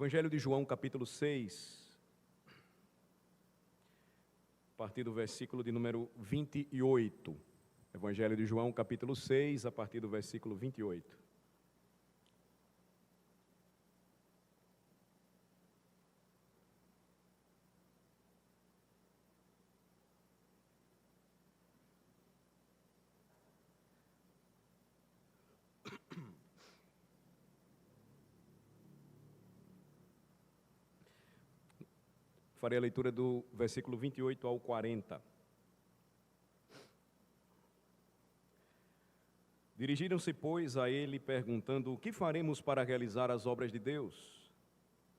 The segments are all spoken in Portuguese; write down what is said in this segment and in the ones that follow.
Evangelho de João, capítulo 6, a partir do versículo de número 28. Evangelho de João, capítulo 6, a partir do versículo 28. Farei a leitura do versículo 28 ao 40. Dirigiram-se, pois, a ele, perguntando: o que faremos para realizar as obras de Deus?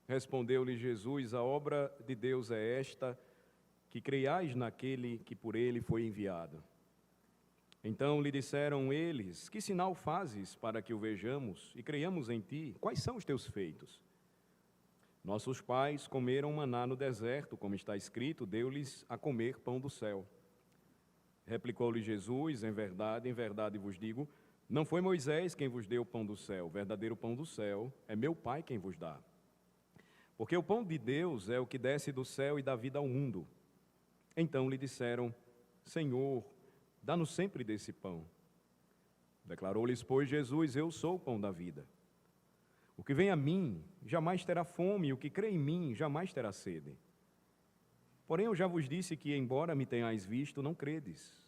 Respondeu-lhe Jesus: a obra de Deus é esta, que creiais naquele que por ele foi enviado. Então lhe disseram eles: que sinal fazes para que o vejamos e creiamos em ti? Quais são os teus feitos? Nossos pais comeram maná no deserto, como está escrito, deu-lhes a comer pão do céu. Replicou-lhe Jesus: em verdade vos digo, não foi Moisés quem vos deu o pão do céu, o verdadeiro pão do céu é meu Pai quem vos dá. Porque o pão de Deus é o que desce do céu e dá vida ao mundo. Então lhe disseram: Senhor, dá-nos sempre desse pão. Declarou-lhes, pois, Jesus: eu sou o pão da vida. O que vem a mim jamais terá fome, e o que crê em mim jamais terá sede. Porém, eu já vos disse que, embora me tenhais visto, não credes.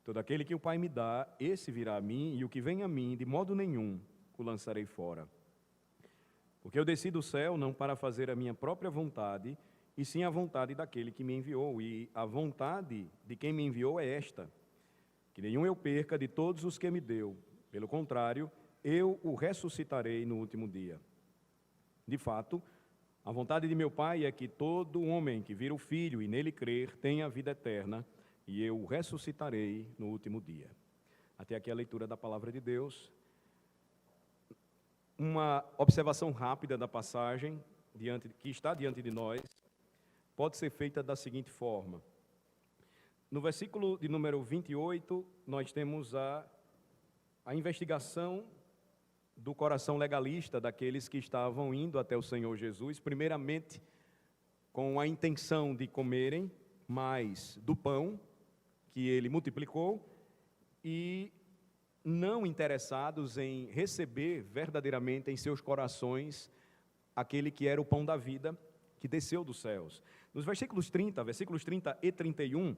Todo aquele que o Pai me dá, esse virá a mim, e o que vem a mim, de modo nenhum, o lançarei fora. Porque eu desci do céu não para fazer a minha própria vontade, e sim a vontade daquele que me enviou. E a vontade de quem me enviou é esta: que nenhum eu perca de todos os que me deu. Pelo contrário, eu o ressuscitarei no último dia. De fato, a vontade de meu Pai é que todo homem que vir o Filho e nele crer tenha a vida eterna, e eu o ressuscitarei no último dia. Até aqui a leitura da palavra de Deus. Uma observação rápida da passagem que está diante de nós pode ser feita da seguinte forma. No versículo de número 28, nós temos a investigação do coração legalista daqueles que estavam indo até o Senhor Jesus, primeiramente com a intenção de comerem mais do pão que ele multiplicou e não interessados em receber verdadeiramente em seus corações aquele que era o pão da vida que desceu dos céus. Nos versículos 30 e 31,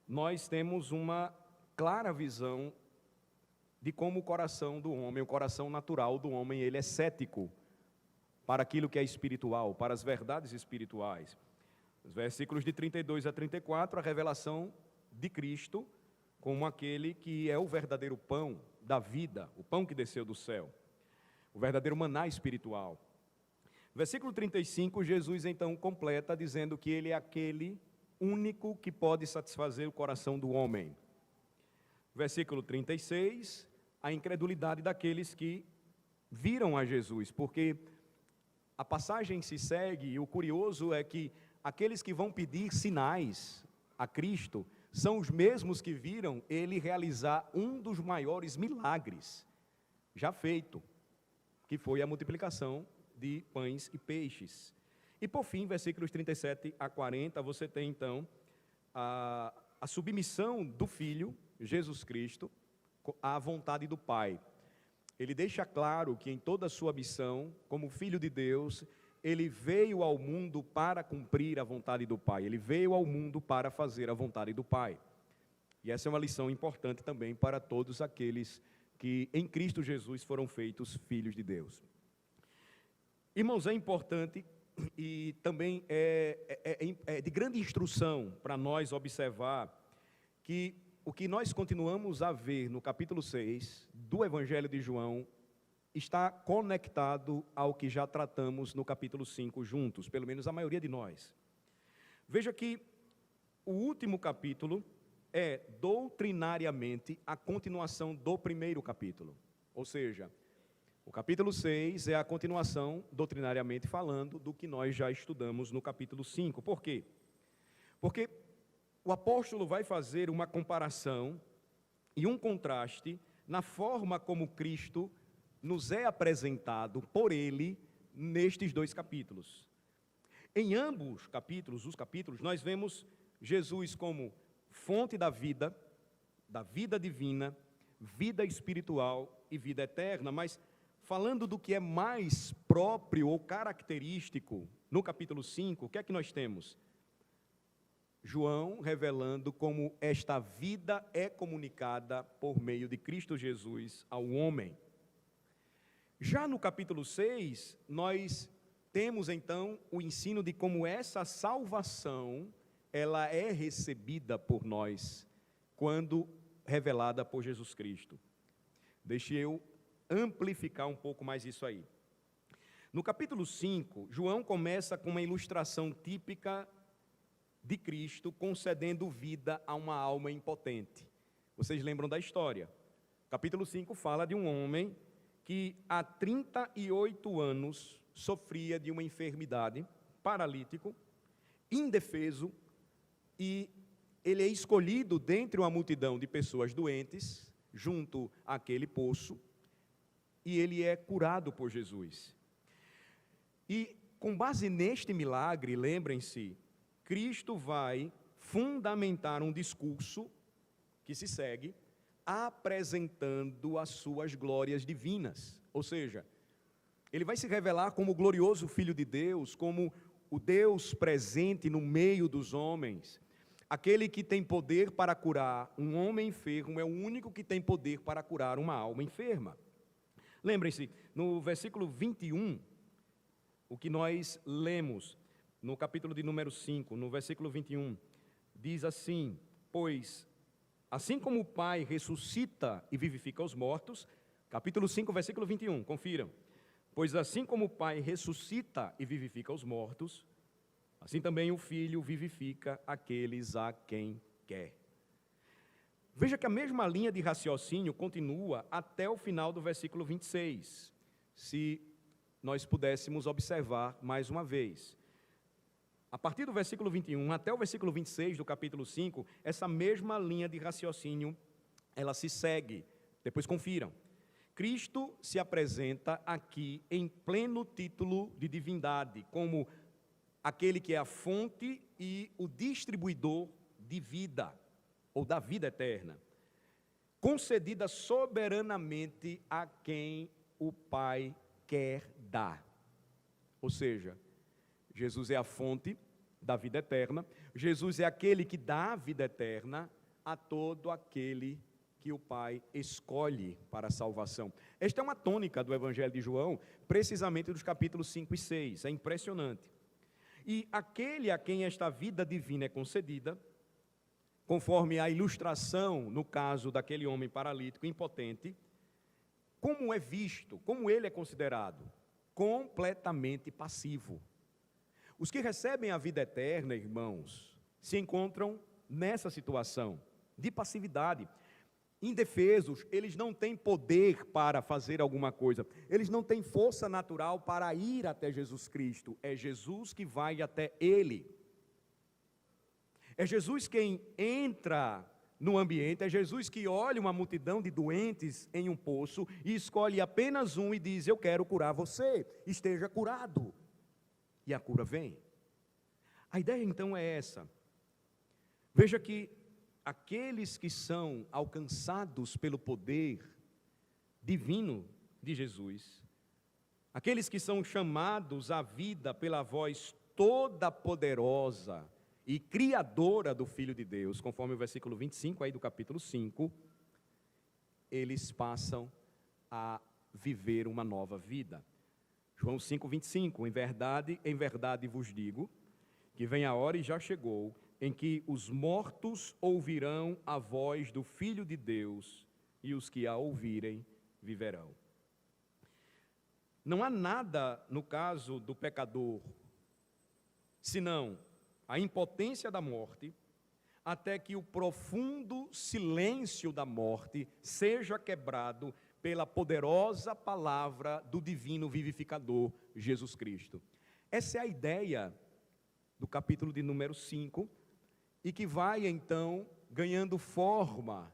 nós temos uma clara visão de como o coração do homem, o coração natural do homem, ele é cético para aquilo que é espiritual, para as verdades espirituais. Os versículos de 32 a 34, a revelação de Cristo como aquele que é o verdadeiro pão da vida, o pão que desceu do céu, o verdadeiro maná espiritual. Versículo 35, Jesus então completa dizendo que ele é aquele único que pode satisfazer o coração do homem. Versículo 36, a incredulidade daqueles que viram a Jesus, porque a passagem se segue e o curioso é que aqueles que vão pedir sinais a Cristo são os mesmos que viram ele realizar um dos maiores milagres já feito, que foi a multiplicação de pães e peixes. E por fim, versículos 37 a 40, você tem então a submissão do Filho, Jesus Cristo, à vontade do Pai. Ele deixa claro que em toda a sua missão, como Filho de Deus, ele veio ao mundo para cumprir a vontade do Pai. Ele veio ao mundo para fazer a vontade do Pai. E essa é uma lição importante também para todos aqueles que em Cristo Jesus foram feitos filhos de Deus. Irmãos, é importante e também é de grande instrução para nós observar que o que nós continuamos a ver no capítulo 6 do Evangelho de João está conectado ao que já tratamos no capítulo 5 juntos, pelo menos a maioria de nós. Veja que o último capítulo é doutrinariamente a continuação do primeiro capítulo. Ou seja, o capítulo 6 é a continuação, doutrinariamente falando, do que nós já estudamos no capítulo 5. Por quê? Porque o apóstolo vai fazer uma comparação e um contraste na forma como Cristo nos é apresentado por ele nestes dois capítulos. Em ambos capítulos, nós vemos Jesus como fonte da vida divina, vida espiritual e vida eterna, mas falando do que é mais próprio ou característico, no capítulo 5, o que é que nós temos? João revelando como esta vida é comunicada por meio de Cristo Jesus ao homem. Já no capítulo 6, nós temos então o ensino de como essa salvação, ela é recebida por nós, quando revelada por Jesus Cristo. Deixe eu amplificar um pouco mais isso aí. No capítulo 5, João começa com uma ilustração típica de Cristo concedendo vida a uma alma impotente. Vocês lembram da história? Capítulo 5 fala de um homem que há 38 anos sofria de uma enfermidade, paralítico, indefeso, e ele é escolhido dentre uma multidão de pessoas doentes, junto àquele poço, e ele é curado por Jesus. E com base neste milagre, lembrem-se, Cristo vai fundamentar um discurso que se segue, apresentando as suas glórias divinas. Ou seja, ele vai se revelar como o glorioso Filho de Deus, como o Deus presente no meio dos homens, aquele que tem poder para curar um homem enfermo, é o único que tem poder para curar uma alma enferma. Lembrem-se, no versículo 21, o que nós lemos, no capítulo de número 5, no versículo 21, diz assim: pois, assim como o Pai ressuscita e vivifica os mortos, capítulo 5, versículo 21, confiram. Pois assim como o Pai ressuscita e vivifica os mortos, assim também o Filho vivifica aqueles a quem quer. Veja que a mesma linha de raciocínio continua até o final do versículo 26, se nós pudéssemos observar mais uma vez. A partir do versículo 21 até o versículo 26 do capítulo 5, essa mesma linha de raciocínio, ela se segue. Depois confiram. Cristo se apresenta aqui em pleno título de divindade, como aquele que é a fonte e o distribuidor de vida, ou da vida eterna, concedida soberanamente a quem o Pai quer dar. Ou seja, Jesus é a fonte da vida eterna, Jesus é aquele que dá a vida eterna a todo aquele que o Pai escolhe para a salvação. Esta é uma tônica do Evangelho de João, precisamente dos capítulos 5 e 6, é impressionante. E aquele a quem esta vida divina é concedida, conforme a ilustração, no caso daquele homem paralítico impotente, como é visto, como ele é considerado? Completamente passivo. Os que recebem a vida eterna, irmãos, se encontram nessa situação de passividade. Indefesos, eles não têm poder para fazer alguma coisa, eles não têm força natural para ir até Jesus Cristo, é Jesus que vai até ele. É Jesus quem entra no ambiente, é Jesus que olha uma multidão de doentes em um poço e escolhe apenas um e diz: eu quero curar você, esteja curado. E a cura vem. A ideia então é essa. Veja que aqueles que são alcançados pelo poder divino de Jesus, aqueles que são chamados à vida pela voz toda poderosa e criadora do Filho de Deus, conforme o versículo 25 aí do capítulo 5, eles passam a viver uma nova vida. João 5, 25, em verdade vos digo, que vem a hora e já chegou, em que os mortos ouvirão a voz do Filho de Deus, e os que a ouvirem viverão. Não há nada no caso do pecador, senão a impotência da morte, até que o profundo silêncio da morte seja quebrado pela poderosa palavra do divino vivificador, Jesus Cristo. Essa é a ideia do capítulo de número 5, e que vai então ganhando forma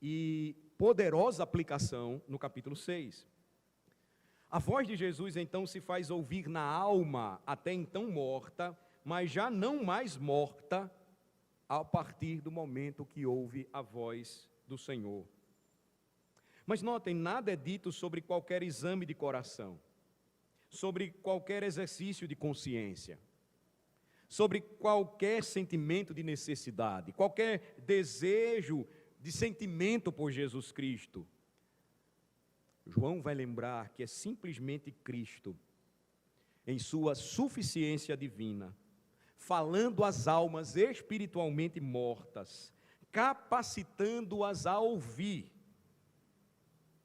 e poderosa aplicação no capítulo 6. A voz de Jesus então se faz ouvir na alma, até então morta, mas já não mais morta, a partir do momento que ouve a voz do Senhor. Mas notem, nada é dito sobre qualquer exame de coração, sobre qualquer exercício de consciência, sobre qualquer sentimento de necessidade, qualquer desejo de sentimento por Jesus Cristo. João vai lembrar que é simplesmente Cristo, em sua suficiência divina, falando às almas espiritualmente mortas, capacitando-as a ouvir,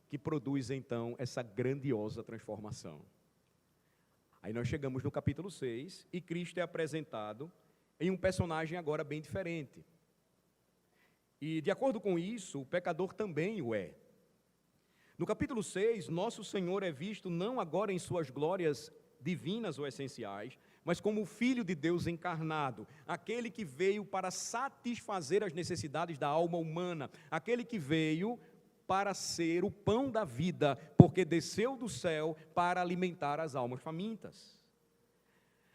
que produz então essa grandiosa transformação. Aí nós chegamos no capítulo 6 e Cristo é apresentado em um personagem agora bem diferente. E de acordo com isso, o pecador também o é. No capítulo 6, nosso Senhor é visto não agora em suas glórias divinas ou essenciais, mas como o Filho de Deus encarnado, aquele que veio para satisfazer as necessidades da alma humana, aquele que veio para ser o pão da vida, porque desceu do céu para alimentar as almas famintas.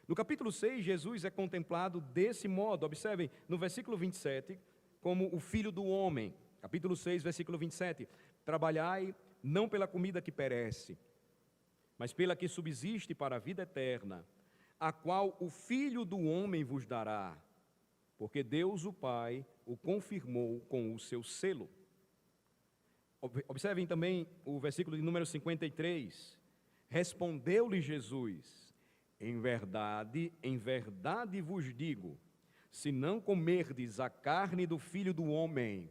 No capítulo 6, Jesus é contemplado desse modo. Observem, no versículo 27, como o Filho do Homem. Capítulo 6, versículo 27. Trabalhai não pela comida que perece, mas pela que subsiste para a vida eterna, a qual o Filho do Homem vos dará, porque Deus o Pai o confirmou com o seu selo. Observem também o versículo de número 53. Respondeu-lhe Jesus: em verdade vos digo, se não comerdes a carne do Filho do Homem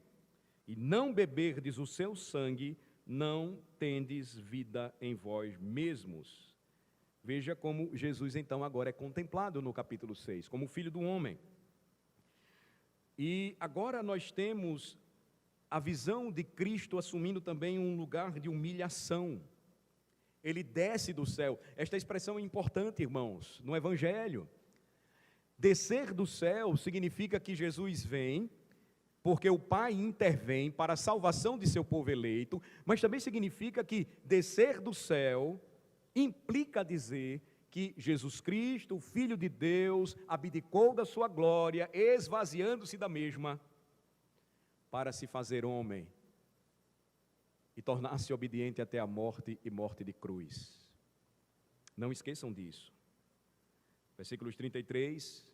e não beberdes o seu sangue, não tendes vida em vós mesmos. Veja como Jesus então agora é contemplado no capítulo 6, como o Filho do Homem. E agora nós temos a visão de Cristo assumindo também um lugar de humilhação. Ele desce do céu. Esta expressão é importante, irmãos, no Evangelho. Descer do céu significa que Jesus vem, porque o Pai intervém para a salvação de seu povo eleito, mas também significa que descer do céu implica dizer que Jesus Cristo, o Filho de Deus, abdicou da sua glória, esvaziando-se da mesma, para se fazer homem e tornar-se obediente até a morte e morte de cruz. Não esqueçam disso. Versículos 33,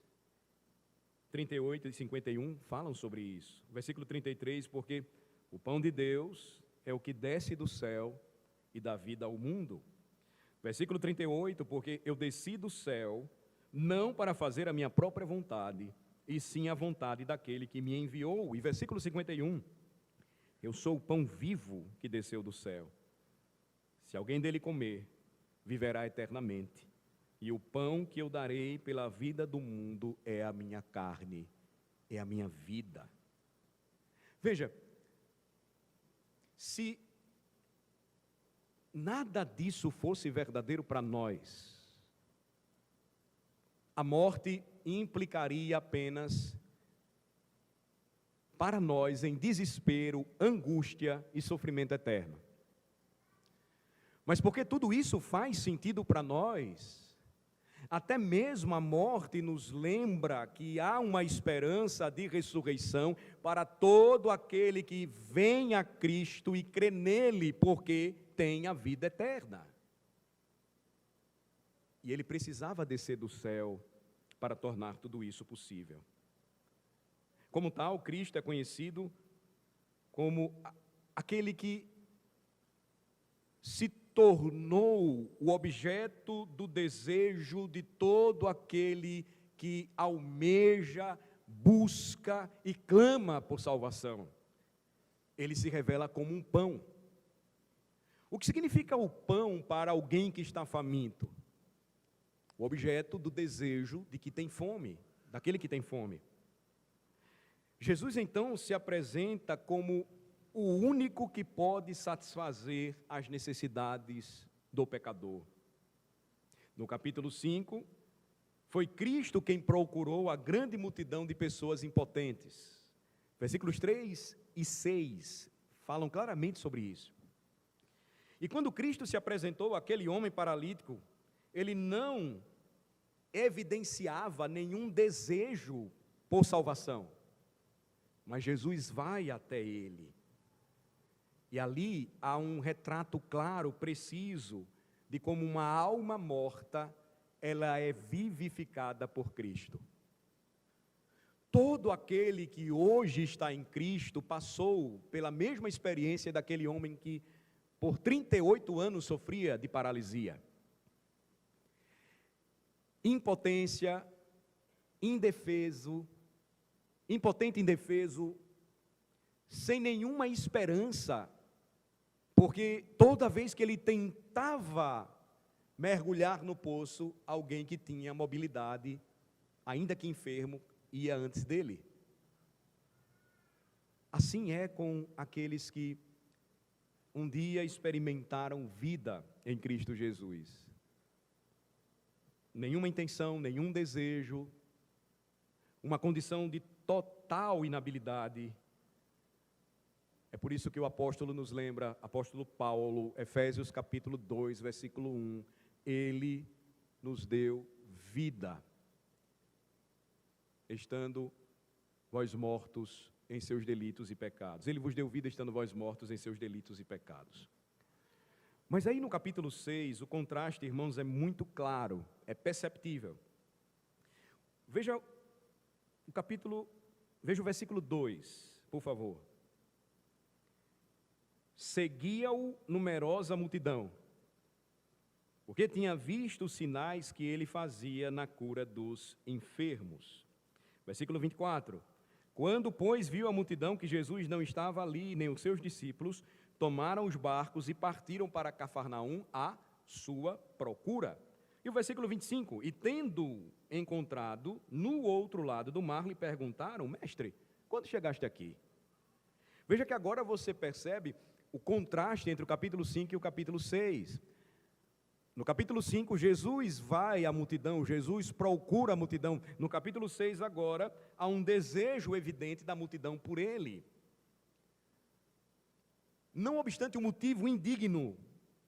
38 e 51 falam sobre isso. Versículo 33, porque o pão de Deus é o que desce do céu e dá vida ao mundo. Versículo 38, porque eu desci do céu não para fazer a minha própria vontade, e sim a vontade daquele que me enviou. E versículo 51, eu sou o pão vivo que desceu do céu. Se alguém dele comer, viverá eternamente. E o pão que eu darei pela vida do mundo é a minha carne, é a minha vida. Veja, se nada disso fosse verdadeiro para nós, a morte implicaria apenas para nós em desespero, angústia e sofrimento eterno. Mas porque tudo isso faz sentido para nós, até mesmo a morte nos lembra que há uma esperança de ressurreição para todo aquele que vem a Cristo e crê nele, porque tem a vida eterna. E ele precisava descer do céu para tornar tudo isso possível. Como tal, Cristo é conhecido como aquele que se tornou o objeto do desejo de todo aquele que almeja, busca e clama por salvação. Ele se revela como um pão. O que significa o pão para alguém que está faminto? O objeto do desejo de que tem fome, daquele que tem fome. Jesus então se apresenta como o único que pode satisfazer as necessidades do pecador. No capítulo 5, foi Cristo quem procurou a grande multidão de pessoas impotentes. Versículos 3 e 6 falam claramente sobre isso. E quando Cristo se apresentou àquele homem paralítico, ele não evidenciava nenhum desejo por salvação, mas Jesus vai até ele. E ali há um retrato claro, preciso, de como uma alma morta, ela é vivificada por Cristo. Todo aquele que hoje está em Cristo passou pela mesma experiência daquele homem que por 38 anos sofria de paralisia. Impotência, indefeso, impotente, indefeso, sem nenhuma esperança, porque toda vez que ele tentava mergulhar no poço, alguém que tinha mobilidade, ainda que enfermo, ia antes dele. Assim é com aqueles que um dia experimentaram vida em Cristo Jesus. Nenhuma intenção, nenhum desejo, uma condição de total inabilidade. É por isso que o apóstolo nos lembra, apóstolo Paulo, Efésios capítulo 2, versículo 1, ele nos deu vida, estando vós mortos em seus delitos e pecados. Ele vos deu vida estando vós mortos em seus delitos e pecados. Mas aí no capítulo 6, o contraste, irmãos, é muito claro, é perceptível. Veja o versículo 2, por favor. Seguia-o numerosa multidão, porque tinha visto os sinais que ele fazia na cura dos enfermos. Versículo 24. Quando, pois, viu a multidão que Jesus não estava ali, nem os seus discípulos, tomaram os barcos e partiram para Cafarnaum à sua procura. E o versículo 25, e tendo encontrado no outro lado do mar, lhe perguntaram, mestre, quando chegaste aqui? Veja que agora você percebe o contraste entre o capítulo 5 e o capítulo 6. No capítulo 5, Jesus vai à multidão, Jesus procura a multidão. No capítulo 6, agora, há um desejo evidente da multidão por ele. Não obstante o motivo indigno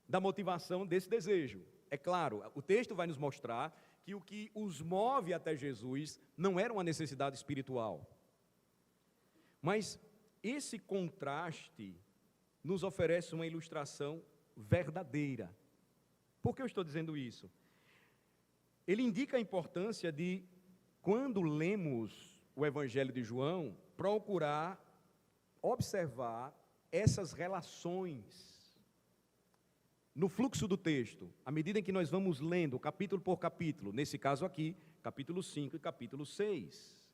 da motivação desse desejo. É claro, o texto vai nos mostrar que o que os move até Jesus não era uma necessidade espiritual. Mas esse contraste nos oferece uma ilustração verdadeira. Por que eu estou dizendo isso? Ele indica a importância de, quando lemos o Evangelho de João, procurar observar essas relações no fluxo do texto, à medida em que nós vamos lendo capítulo por capítulo, nesse caso aqui, capítulo 5 e capítulo 6.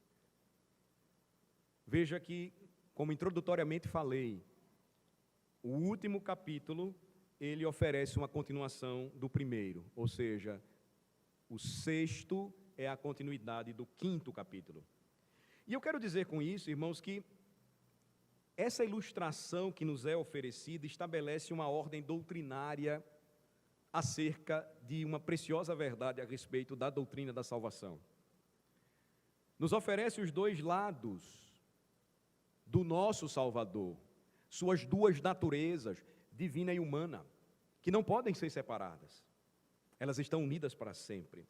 Veja que, como introdutoriamente falei, o último capítulo, ele oferece uma continuação do primeiro, ou seja, o 6º é a continuidade do 5º capítulo. E eu quero dizer com isso, irmãos, que essa ilustração que nos é oferecida estabelece uma ordem doutrinária acerca de uma preciosa verdade a respeito da doutrina da salvação. Nos oferece os dois lados do nosso Salvador, suas duas naturezas, divina e humana, que não podem ser separadas. Elas estão unidas para sempre.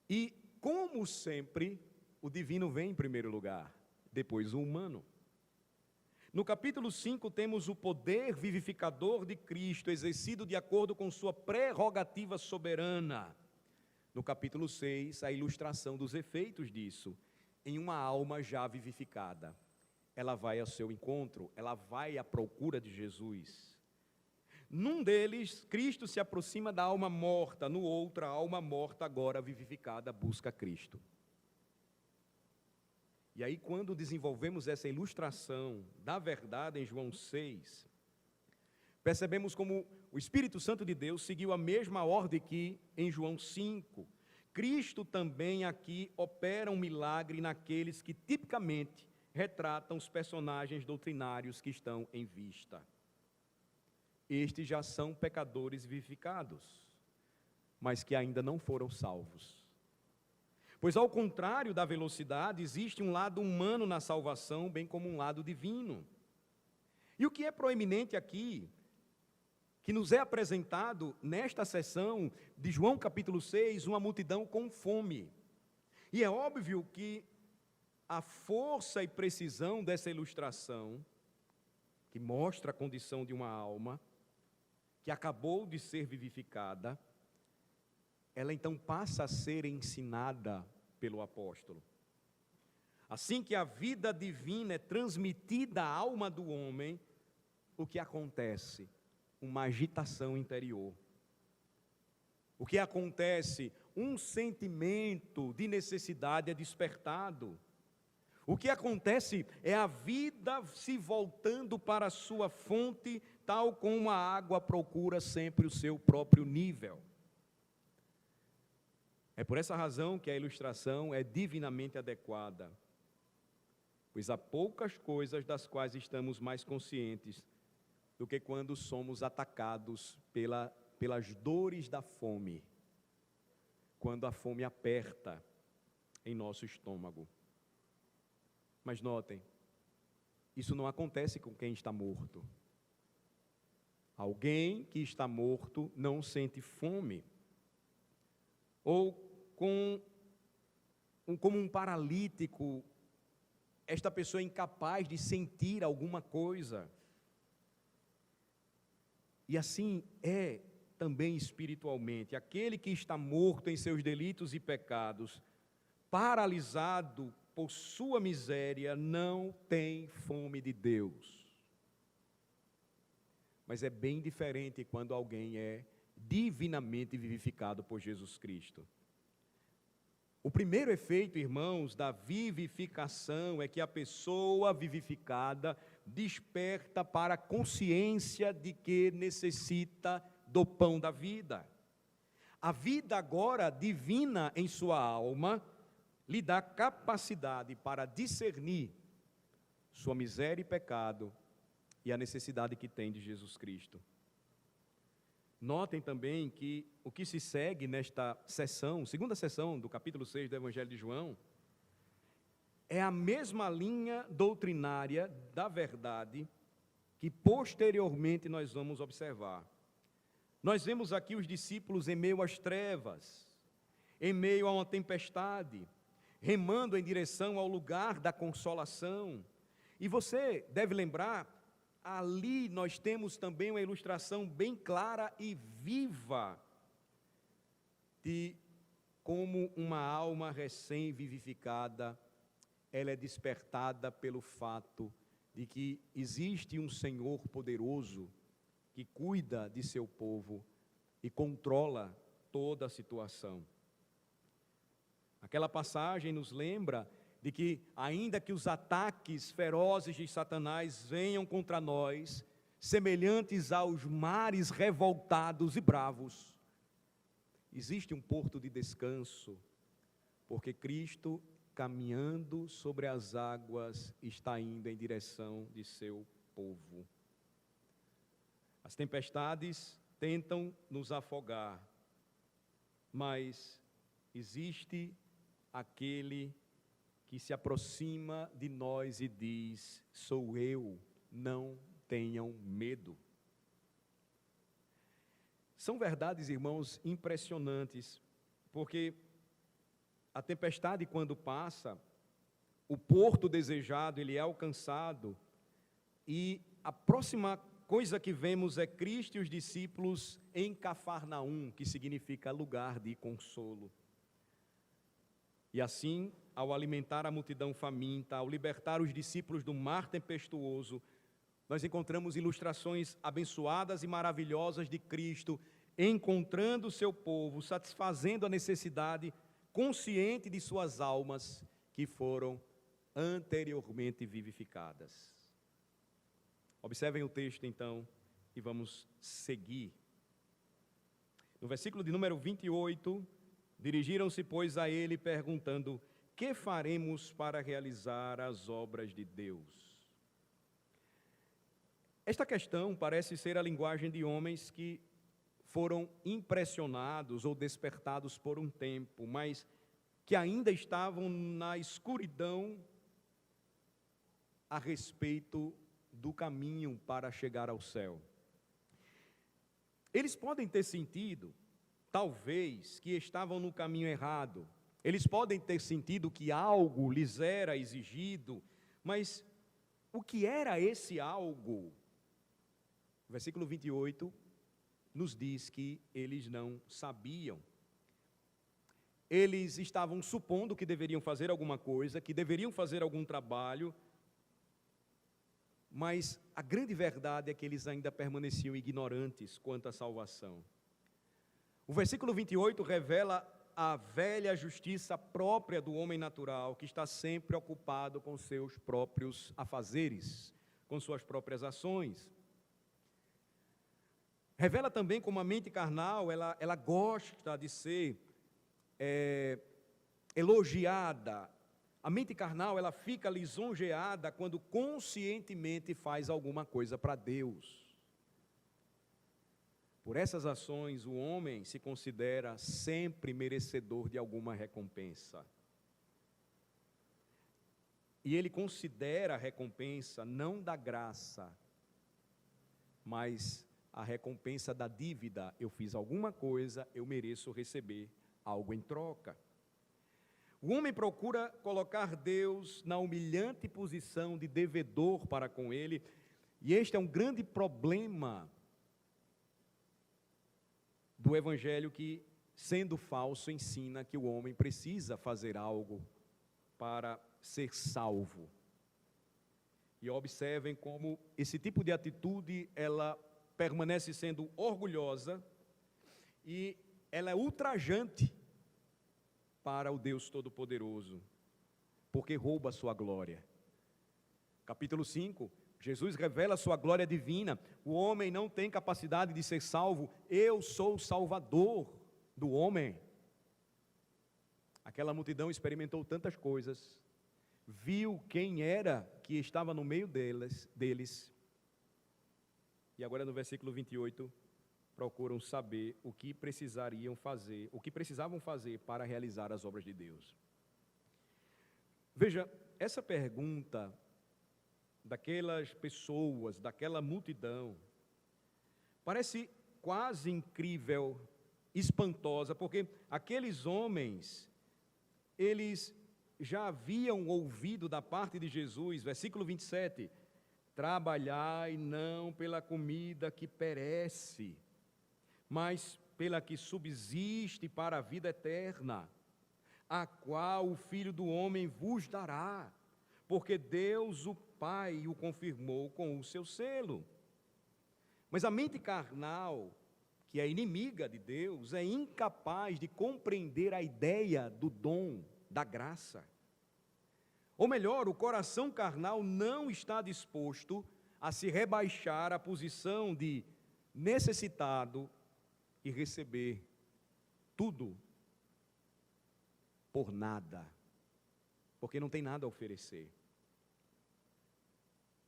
E, como sempre, o divino vem em primeiro lugar, depois o humano. No capítulo 5 temos o poder vivificador de Cristo, exercido de acordo com sua prerrogativa soberana. No capítulo 6, a ilustração dos efeitos disso, em uma alma já vivificada. Ela vai ao seu encontro, ela vai à procura de Jesus. Num deles, Cristo se aproxima da alma morta, no outro, a alma morta agora vivificada busca Cristo. E aí, quando desenvolvemos essa ilustração da verdade em João 6, percebemos como o Espírito Santo de Deus seguiu a mesma ordem que em João 5. Cristo também aqui opera um milagre naqueles que tipicamente retratam os personagens doutrinários que estão em vista. Estes já são pecadores vivificados, mas que ainda não foram salvos. Pois, ao contrário da velocidade, existe um lado humano na salvação, bem como um lado divino. E o que é proeminente aqui que nos é apresentado nesta sessão de João capítulo 6, uma multidão com fome. E é óbvio que a força e precisão dessa ilustração, que mostra a condição de uma alma que acabou de ser vivificada, ela então passa a ser ensinada pelo apóstolo. Assim que a vida divina é transmitida à alma do homem, o que acontece? Uma agitação interior. O que acontece? Um sentimento de necessidade é despertado. O que acontece é a vida se voltando para a sua fonte, tal como a água procura sempre o seu próprio nível. É por essa razão que a ilustração é divinamente adequada, pois há poucas coisas das quais estamos mais conscientes do que quando somos atacados pelas dores da fome, quando a fome aperta em nosso estômago. Mas notem, isso não acontece com quem está morto. Alguém que está morto não sente fome. Ou como um paralítico, esta pessoa é incapaz de sentir alguma coisa. E assim é também espiritualmente. Aquele que está morto em seus delitos e pecados, paralisado por sua miséria, não tem fome de Deus. Mas é bem diferente quando alguém é divinamente vivificado por Jesus Cristo. O primeiro efeito, irmãos, da vivificação é que a pessoa vivificada desperta para a consciência de que necessita do pão da vida. A vida agora divina em sua alma lhe dá capacidade para discernir sua miséria e pecado e a necessidade que tem de Jesus Cristo. Notem também que o que se segue nesta sessão, segunda sessão do capítulo 6 do Evangelho de João, é a mesma linha doutrinária da verdade que posteriormente nós vamos observar. Nós vemos aqui os discípulos em meio às trevas, em meio a uma tempestade, remando em direção ao lugar da consolação. E você deve lembrar, ali nós temos também uma ilustração bem clara e viva de como uma alma recém-vivificada, ela é despertada pelo fato de que existe um Senhor poderoso que cuida de seu povo e controla toda a situação. Aquela passagem nos lembra de que, ainda que os ataques ferozes de Satanás venham contra nós, semelhantes aos mares revoltados e bravos, existe um porto de descanso, porque Cristo, caminhando sobre as águas, está indo em direção de seu povo. As tempestades tentam nos afogar, mas existe aquele que se aproxima de nós e diz: sou eu, não tenham medo. São verdades, irmãos, impressionantes, porque a tempestade, quando passa, o porto desejado, ele é alcançado, e a próxima coisa que vemos é Cristo e os discípulos em Cafarnaum, que significa lugar de consolo. E assim, ao alimentar a multidão faminta, ao libertar os discípulos do mar tempestuoso, nós encontramos ilustrações abençoadas e maravilhosas de Cristo, encontrando o seu povo, satisfazendo a necessidade consciente de suas almas que foram anteriormente vivificadas. Observem o texto então e vamos seguir. No versículo de número 28, dirigiram-se, pois, a ele perguntando: que faremos para realizar as obras de Deus? Esta questão parece ser a linguagem de homens que foram impressionados ou despertados por um tempo, mas que ainda estavam na escuridão a respeito do caminho para chegar ao céu. Eles podem ter sentido, talvez, que estavam no caminho errado. Eles podem ter sentido que algo lhes era exigido, mas o que era esse algo? O versículo 28 nos diz que eles não sabiam. Eles estavam supondo que deveriam fazer alguma coisa, que deveriam fazer algum trabalho, mas a grande verdade é que eles ainda permaneciam ignorantes quanto à salvação. O versículo 28 revela a velha justiça própria do homem natural, que está sempre ocupado com seus próprios afazeres, com suas próprias ações. Revela também como a mente carnal, ela gosta de ser elogiada. A mente carnal, ela fica lisonjeada quando conscientemente faz alguma coisa para Deus. Por essas ações, o homem se considera sempre merecedor de alguma recompensa. E ele considera a recompensa não da graça, mas a recompensa da dívida. Eu fiz alguma coisa, eu mereço receber algo em troca. O homem procura colocar Deus na humilhante posição de devedor para com ele, e este é um grande problema do evangelho que, sendo falso, ensina que o homem precisa fazer algo para ser salvo. E observem como esse tipo de atitude, ela permanece sendo orgulhosa e ela é ultrajante para o Deus Todo-Poderoso, porque rouba a sua glória. Capítulo 5, Jesus revela a sua glória divina. O homem não tem capacidade de ser salvo. Eu sou o Salvador do homem. Aquela multidão experimentou tantas coisas, viu quem era que estava no meio deles, e agora no versículo 28, procuram saber o que precisariam fazer, o que precisavam fazer para realizar as obras de Deus. Veja, essa pergunta daquelas pessoas, daquela multidão, parece quase incrível, espantosa, porque aqueles homens, eles já haviam ouvido da parte de Jesus, versículo 27, trabalhai não pela comida que perece, mas pela que subsiste para a vida eterna, a qual o Filho do Homem vos dará, porque Deus o Pai o confirmou com o seu selo. Mas a mente carnal, que é inimiga de Deus, é incapaz de compreender a ideia do dom, da graça. Ou melhor, o coração carnal não está disposto a se rebaixar à posição de necessitado e receber tudo por nada, porque não tem nada a oferecer.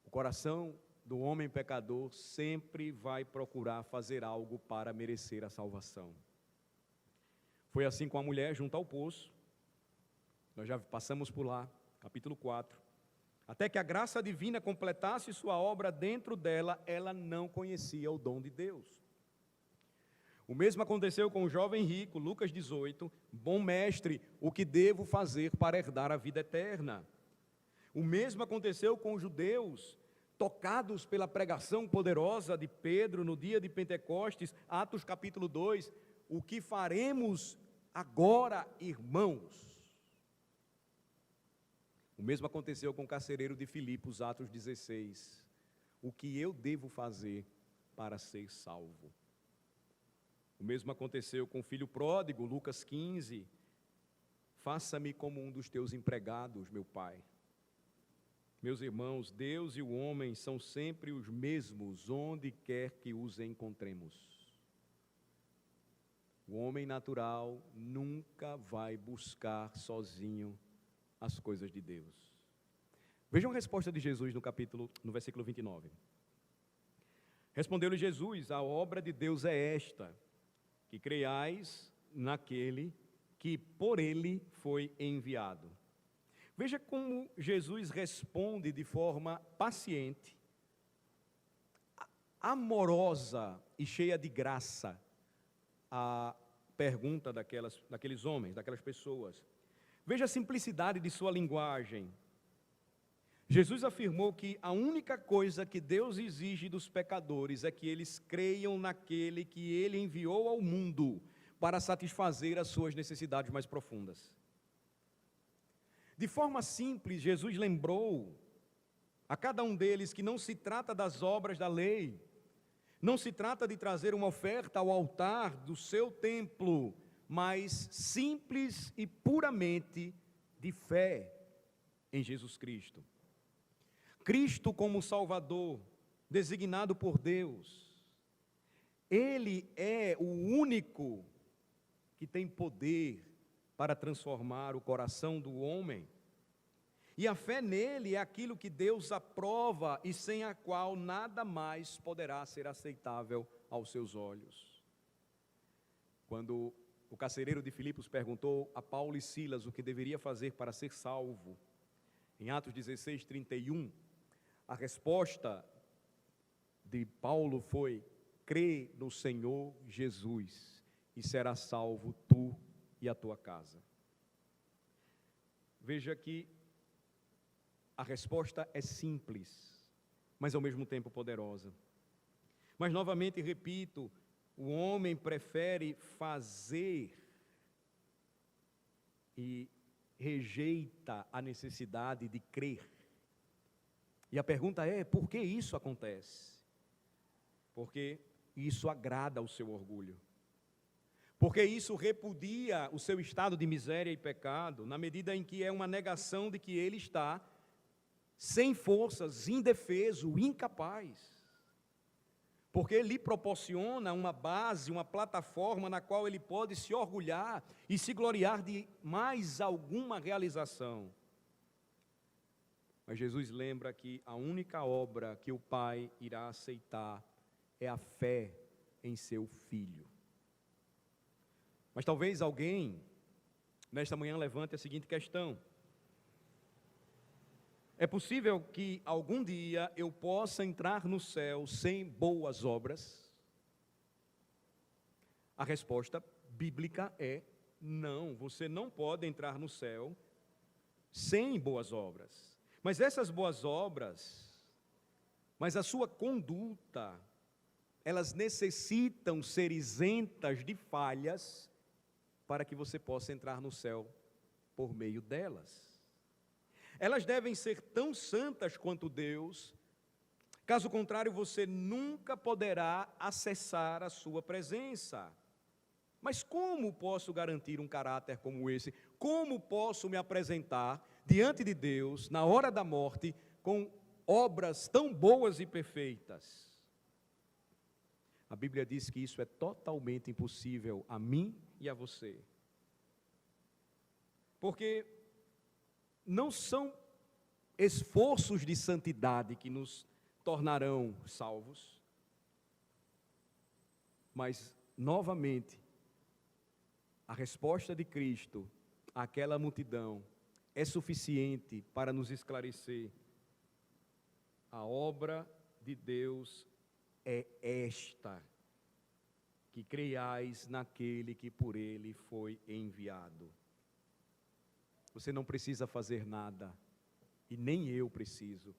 O coração do homem pecador sempre vai procurar fazer algo para merecer a salvação. Foi assim com a mulher junto ao poço, nós já passamos por lá, capítulo 4. Até que a graça divina completasse sua obra dentro dela, ela não conhecia o dom de Deus. O mesmo aconteceu com o jovem rico, Lucas 18, bom mestre, o que devo fazer para herdar a vida eterna? O mesmo aconteceu com os judeus, tocados pela pregação poderosa de Pedro no dia de Pentecostes, Atos capítulo 2, o que faremos agora, irmãos? O mesmo aconteceu com o carcereiro de Filipos, Atos 16, o que eu devo fazer para ser salvo? O mesmo aconteceu com o filho pródigo, Lucas 15, faça-me como um dos teus empregados, meu pai. Meus irmãos, Deus e o homem são sempre os mesmos, onde quer que os encontremos. O homem natural nunca vai buscar sozinho as coisas de Deus. Vejam a resposta de Jesus no versículo 29. Respondeu-lhe Jesus, a obra de Deus é esta, que creiais naquele que por ele foi enviado. Veja como Jesus responde de forma paciente, amorosa e cheia de graça a pergunta daqueles homens, daquelas pessoas. Veja a simplicidade de sua linguagem. Jesus afirmou que a única coisa que Deus exige dos pecadores é que eles creiam naquele que Ele enviou ao mundo para satisfazer as suas necessidades mais profundas. De forma simples, Jesus lembrou a cada um deles que não se trata das obras da lei, não se trata de trazer uma oferta ao altar do seu templo, mas simples e puramente de fé em Jesus Cristo. Cristo como Salvador, designado por Deus, Ele é o único que tem poder para transformar o coração do homem. E a fé nele é aquilo que Deus aprova e sem a qual nada mais poderá ser aceitável aos seus olhos. Quando o carcereiro de Filipos perguntou a Paulo e Silas o que deveria fazer para ser salvo, em Atos 16, 31, a resposta de Paulo foi: crê no Senhor Jesus e será salvo tu e a tua casa. Veja que a resposta é simples, mas ao mesmo tempo poderosa. Mas novamente repito, o homem prefere fazer e rejeita a necessidade de crer. E a pergunta é: por que isso acontece? Porque isso agrada ao seu orgulho. Porque isso repudia o seu estado de miséria e pecado, na medida em que é uma negação de que ele está sem forças, indefeso, incapaz. Porque lhe proporciona uma base, uma plataforma na qual ele pode se orgulhar e se gloriar de mais alguma realização. Mas Jesus lembra que a única obra que o Pai irá aceitar é a fé em seu Filho. Mas talvez alguém, nesta manhã, levante a seguinte questão: é possível que algum dia eu possa entrar no céu sem boas obras? A resposta bíblica é não, você não pode entrar no céu sem boas obras. Mas essas boas obras, mas a sua conduta, elas necessitam ser isentas de falhas para que você possa entrar no céu por meio delas. Elas devem ser tão santas quanto Deus, caso contrário você nunca poderá acessar a sua presença. Mas como posso garantir um caráter como esse? Como posso me apresentar diante de Deus, na hora da morte, com obras tão boas e perfeitas? A Bíblia diz que isso é totalmente impossível a mim e a você. Porque não são esforços de santidade que nos tornarão salvos, mas, novamente, a resposta de Cristo àquela multidão é suficiente para nos esclarecer: a obra de Deus é esta, que creiais naquele que por ele foi enviado. Você não precisa fazer nada, e nem eu preciso.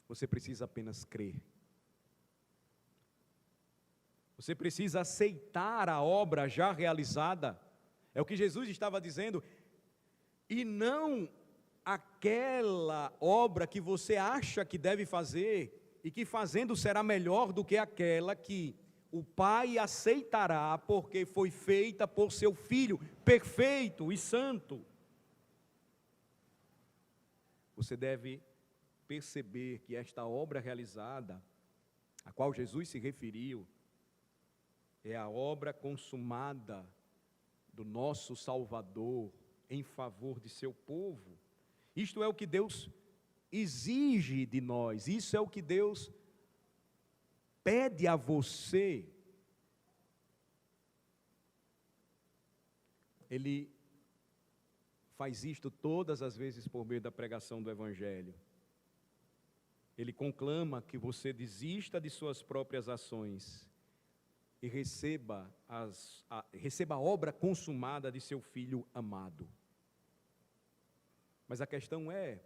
Você precisa apenas crer. Você precisa aceitar a obra já realizada. É o que Jesus estava dizendo. E não aquela obra que você acha que deve fazer e que fazendo será melhor do que aquela que o Pai aceitará porque foi feita por seu Filho perfeito e santo. Você deve perceber que esta obra realizada, a qual Jesus se referiu, é a obra consumada do nosso Salvador em favor de seu povo. Isto é o que Deus exige de nós, isso é o que Deus pede a você. Ele faz isto todas as vezes por meio da pregação do Evangelho. Ele conclama que você desista de suas próprias ações e receba a obra consumada de seu Filho amado. Mas a questão é,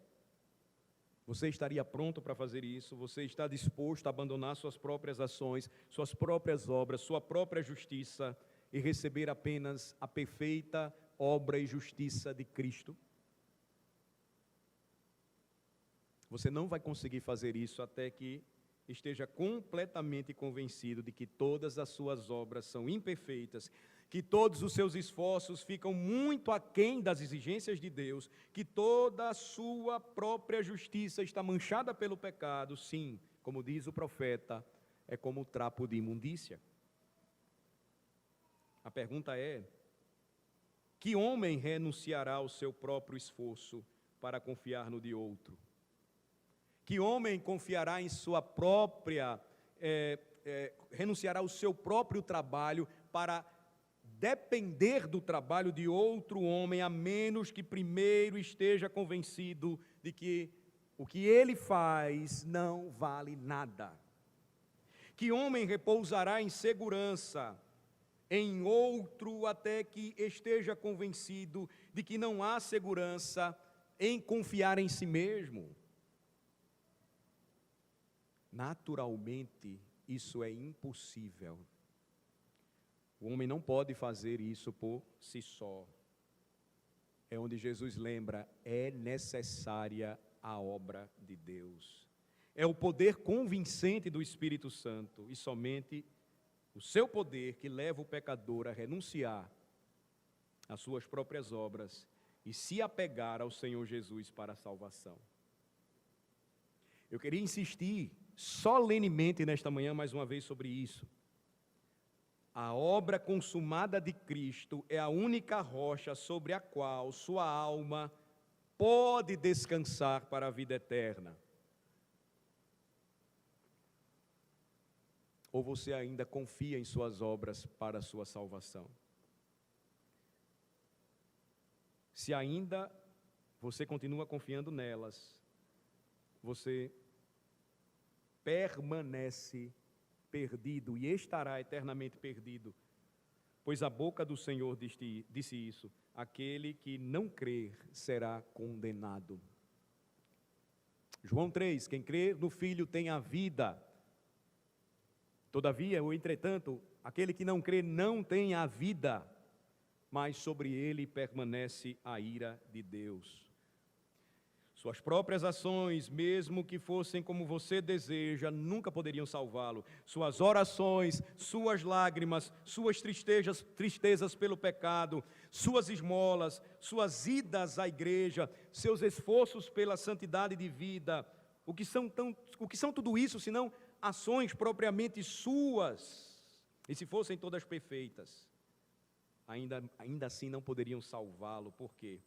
você estaria pronto para fazer isso? Você está disposto a abandonar suas próprias ações, suas próprias obras, sua própria justiça e receber apenas a perfeita obra e justiça de Cristo? Você não vai conseguir fazer isso até que esteja completamente convencido de que todas as suas obras são imperfeitas, que todos os seus esforços ficam muito aquém das exigências de Deus, que toda a sua própria justiça está manchada pelo pecado. Sim, como diz o profeta, é como o trapo de imundícia. A pergunta é: que homem renunciará ao seu próprio esforço para confiar no de outro? Que homem confiará em sua própria, renunciará ao seu próprio trabalho para depender do trabalho de outro homem, a menos que primeiro esteja convencido de que o que ele faz não vale nada? Que homem repousará em segurança em outro até que esteja convencido de que não há segurança em confiar em si mesmo? Naturalmente, isso é impossível. O homem não pode fazer isso por si só. É onde Jesus lembra, é necessária a obra de Deus. É o poder convincente do Espírito Santo e somente o seu poder que leva o pecador a renunciar às suas próprias obras e se apegar ao Senhor Jesus para a salvação. Eu queria insistir solenemente nesta manhã mais uma vez sobre isso. A obra consumada de Cristo é a única rocha sobre a qual sua alma pode descansar para a vida eterna. Ou você ainda confia em suas obras para a sua salvação? Se ainda você continua confiando nelas, você permanece perdido e estará eternamente perdido, pois a boca do Senhor disse isso: aquele que não crer será condenado. João 3, quem crê no Filho tem a vida. Todavia, ou entretanto, aquele que não crê não tem a vida, mas sobre ele permanece a ira de Deus. Suas próprias ações, mesmo que fossem como você deseja, nunca poderiam salvá-lo. Suas orações, suas lágrimas, suas tristezas pelo pecado, suas esmolas, suas idas à igreja, seus esforços pela santidade de vida, o que são tudo isso, senão ações propriamente suas? E se fossem todas perfeitas, ainda assim não poderiam salvá-lo. Por quê?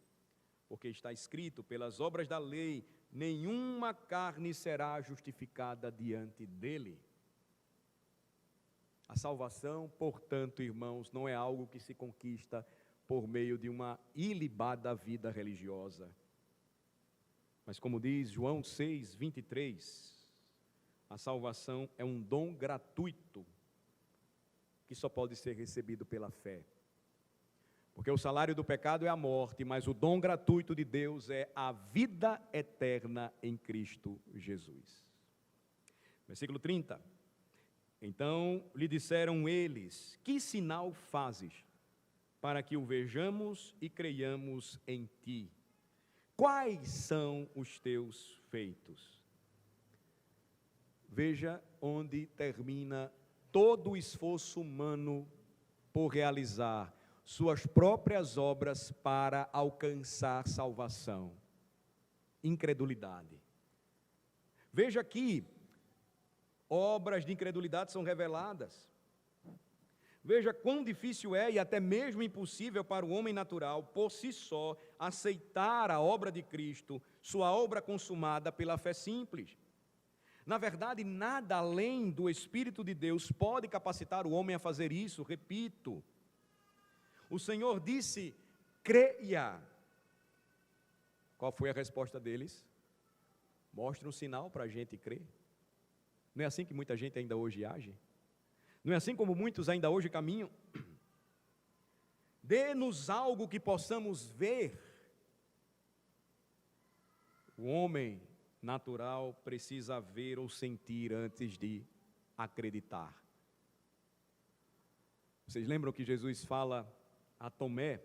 Porque está escrito, pelas obras da lei, nenhuma carne será justificada diante dele. A salvação, portanto, irmãos, não é algo que se conquista por meio de uma ilibada vida religiosa. Mas como diz João 6, 23, a salvação é um dom gratuito que só pode ser recebido pela fé. Porque o salário do pecado é a morte, mas o dom gratuito de Deus é a vida eterna em Cristo Jesus. Versículo 30. Então lhe disseram eles: que sinal fazes, para que o vejamos e creiamos em ti? Quais são os teus feitos? Veja onde termina todo o esforço humano por realizar suas próprias obras para alcançar salvação: incredulidade. Veja aqui, obras de incredulidade são reveladas. Veja quão difícil é e até mesmo impossível para o homem natural, por si só, aceitar a obra de Cristo, sua obra consumada pela fé simples. Na verdade, nada além do Espírito de Deus pode capacitar o homem a fazer isso. Repito, o Senhor disse: creia. Qual foi a resposta deles? Mostre um sinal para a gente crer. Não é assim que muita gente ainda hoje age? Não é assim como muitos ainda hoje caminham? Dê-nos algo que possamos ver. O homem natural precisa ver ou sentir antes de acreditar. Vocês lembram que Jesus fala a Tomé,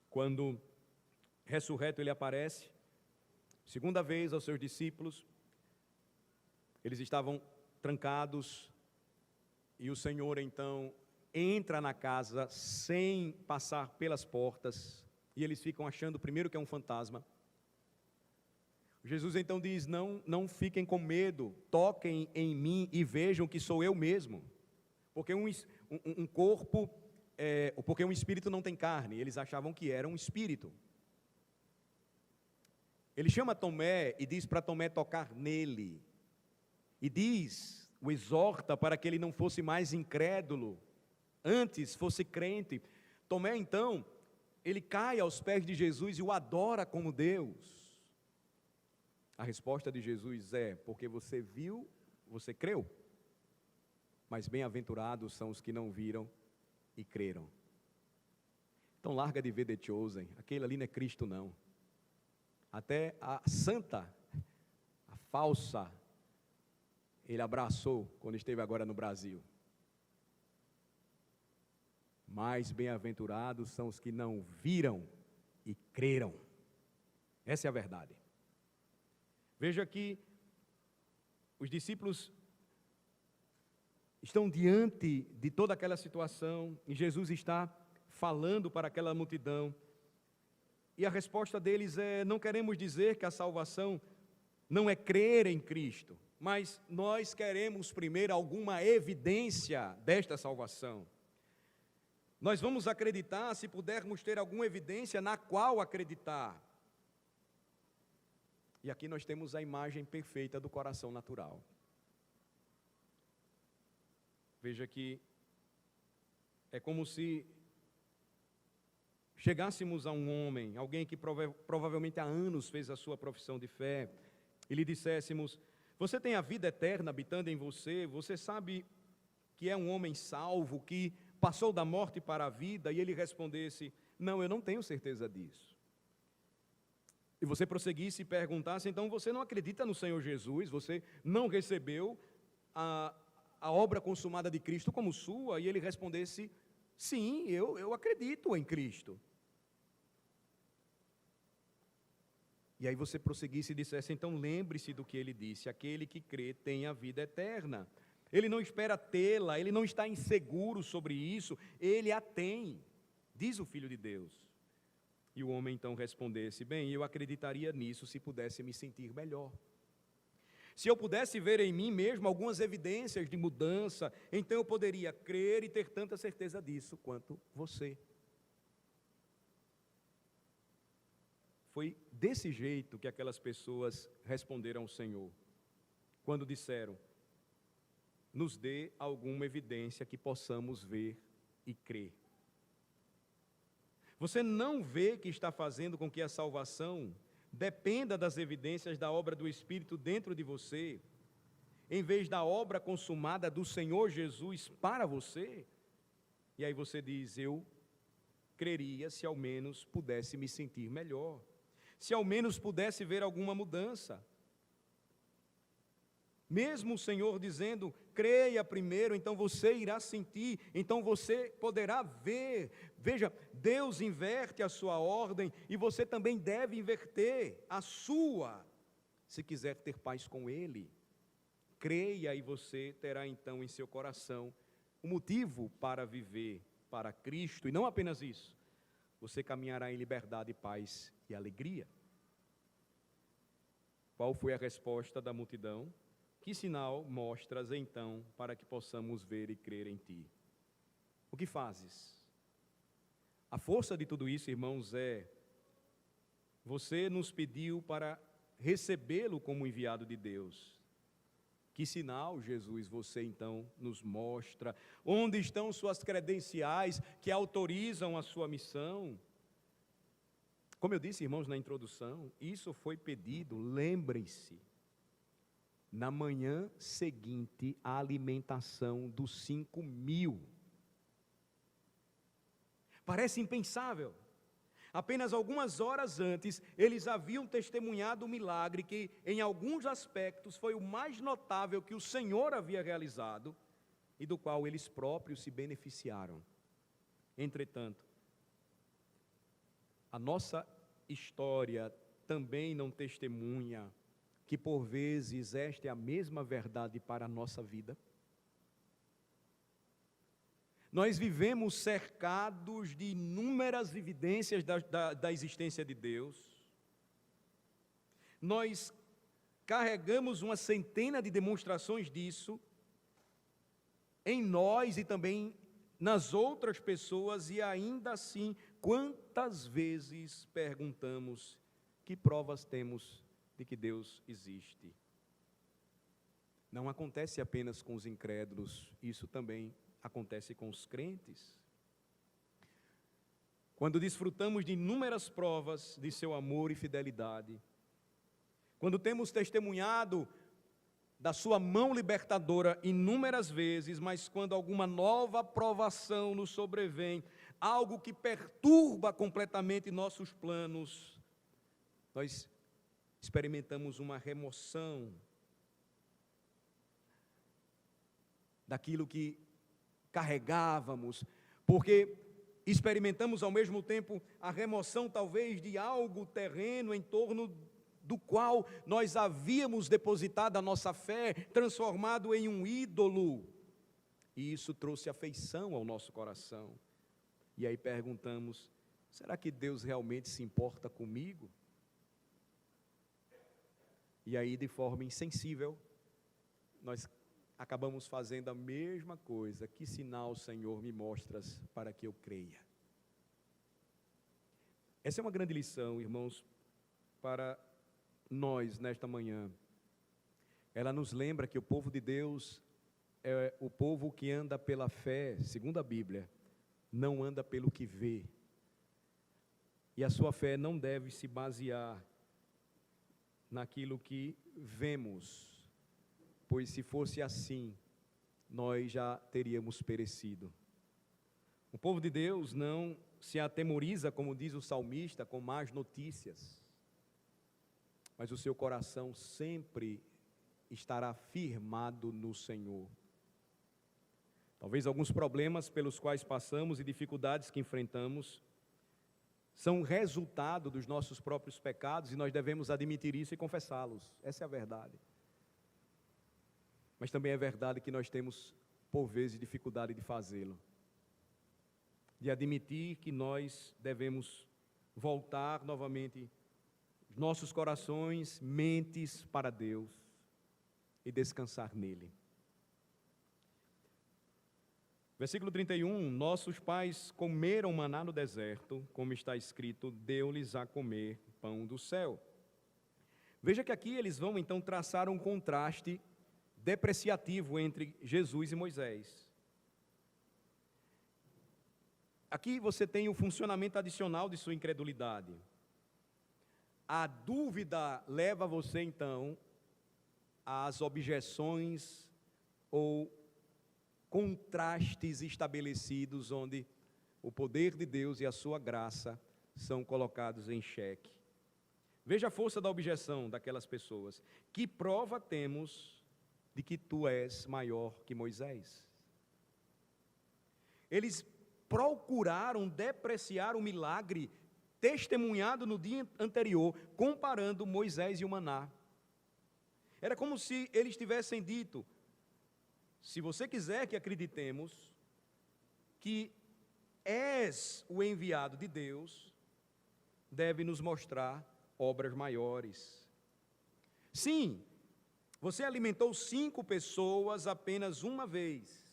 quando ressurreto ele aparece, segunda vez aos seus discípulos, eles estavam trancados, e o Senhor então entra na casa sem passar pelas portas, e eles ficam achando primeiro que é um fantasma. Jesus então diz, não fiquem com medo, toquem em mim e vejam que sou eu mesmo, porque um corpo, porque um espírito não tem carne, eles achavam que era um espírito. Ele chama Tomé e diz para Tomé tocar nele, e o exorta para que ele não fosse mais incrédulo, antes fosse crente. Tomé então, ele cai aos pés de Jesus e o adora como Deus. A resposta de Jesus é, porque você viu, você creu, mas bem-aventurados são os que não viram e creram. Então larga de ver The Chosen, aquele ali não é Cristo não. Até a santa, a falsa, ele abraçou quando esteve agora no Brasil. Mais bem-aventurados são os que não viram e creram. Essa é a verdade. Veja que os discípulos estão diante de toda aquela situação, e Jesus está falando para aquela multidão, e a resposta deles é, não queremos dizer que a salvação não é crer em Cristo, mas nós queremos primeiro alguma evidência desta salvação. Nós vamos acreditar se pudermos ter alguma evidência na qual acreditar. E aqui nós temos a imagem perfeita do coração natural. Veja que é como se chegássemos a um homem, alguém que provavelmente há anos fez a sua profissão de fé, e lhe disséssemos, você tem a vida eterna habitando em você, você sabe que é um homem salvo, que passou da morte para a vida, e ele respondesse, não, eu não tenho certeza disso. E você prosseguisse e perguntasse, então você não acredita no Senhor Jesus, você não recebeu a obra consumada de Cristo como sua? E ele respondesse, sim, eu acredito em Cristo. E aí você prosseguisse e dissesse, então lembre-se do que ele disse, aquele que crê tem a vida eterna. Ele não espera tê-la, ele não está inseguro sobre isso, ele a tem, diz o Filho de Deus. E o homem então respondesse, bem, eu acreditaria nisso se pudesse me sentir melhor. Se eu pudesse ver em mim mesmo algumas evidências de mudança, então eu poderia crer e ter tanta certeza disso quanto você. Foi desse jeito que aquelas pessoas responderam ao Senhor, quando disseram, nos dê alguma evidência que possamos ver e crer. Você não vê que está fazendo com que a salvação dependa das evidências da obra do Espírito dentro de você, em vez da obra consumada do Senhor Jesus para você? E aí você diz, eu creria se ao menos pudesse me sentir melhor, se ao menos pudesse ver alguma mudança. Mesmo o Senhor dizendo, creia primeiro, então você irá sentir, então você poderá ver. Veja, Deus inverte a sua ordem e você também deve inverter a sua, se quiser ter paz com Ele. Creia e você terá então em seu coração o motivo para viver para Cristo, e não apenas isso, você caminhará em liberdade, paz e alegria. Qual foi a resposta da multidão? Que sinal mostras então para que possamos ver e crer em Ti? O que fazes? A força de tudo isso, irmãos, é você nos pediu para recebê-lo como enviado de Deus. Que sinal, Jesus, você então nos mostra? Onde estão suas credenciais que autorizam a sua missão? Como eu disse, irmãos, na introdução, isso foi pedido, lembrem-se. na manhã seguinte à alimentação dos 5.000. Parece impensável. Apenas algumas horas antes, eles haviam testemunhado o milagre que, em alguns aspectos, foi o mais notável que o Senhor havia realizado e do qual eles próprios se beneficiaram. Entretanto, a nossa história também não testemunha que, por vezes, esta é a mesma verdade para a nossa vida? Nós vivemos cercados de inúmeras evidências da existência de Deus. Nós carregamos uma centena de demonstrações disso em nós e também nas outras pessoas, e ainda assim, quantas vezes perguntamos que provas temos de que Deus existe? Não acontece apenas com os incrédulos, isso também acontece com os crentes. Quando desfrutamos de inúmeras provas de seu amor e fidelidade, quando temos testemunhado da sua mão libertadora inúmeras vezes, mas quando alguma nova provação nos sobrevém, algo que perturba completamente nossos planos, nós experimentamos uma remoção daquilo que carregávamos, porque experimentamos ao mesmo tempo a remoção talvez de algo terreno em torno do qual nós havíamos depositado a nossa fé, transformado em um ídolo, e isso trouxe afeição ao nosso coração. E aí perguntamos: será que Deus realmente se importa comigo? E aí, de forma insensível, nós acabamos fazendo a mesma coisa. Que sinal, Senhor, me mostras para que eu creia? Essa é uma grande lição, irmãos, para nós nesta manhã. Ela nos lembra que o povo de Deus é o povo que anda pela fé, segundo a Bíblia, não anda pelo que vê. E a sua fé não deve se basear naquilo que vemos, pois se fosse assim, nós já teríamos perecido. O povo de Deus não se atemoriza, como diz o salmista, com más notícias, mas o seu coração sempre estará firmado no Senhor. Talvez alguns problemas pelos quais passamos e dificuldades que enfrentamos são resultado dos nossos próprios pecados, e nós devemos admitir isso e confessá-los. Essa é a verdade. Mas também é verdade que nós temos, por vezes, dificuldade de fazê-lo, de admitir que nós devemos voltar novamente os nossos corações, mentes para Deus e descansar nele. Versículo 31, nossos pais comeram maná no deserto, como está escrito, deu-lhes a comer pão do céu. Veja que aqui eles vão então traçar um contraste depreciativo entre Jesus e Moisés. Aqui você tem o funcionamento adicional de sua incredulidade. A dúvida leva você então às objeções ou contrastes estabelecidos, onde o poder de Deus e a sua graça são colocados em xeque. Veja a força da objeção daquelas pessoas. Que prova temos de que tu és maior que Moisés? Eles procuraram depreciar o milagre testemunhado no dia anterior, comparando Moisés e o maná. Era como se eles tivessem dito: se você quiser que acreditemos que és o enviado de Deus, deve nos mostrar obras maiores. Sim, você alimentou 5 pessoas apenas uma vez,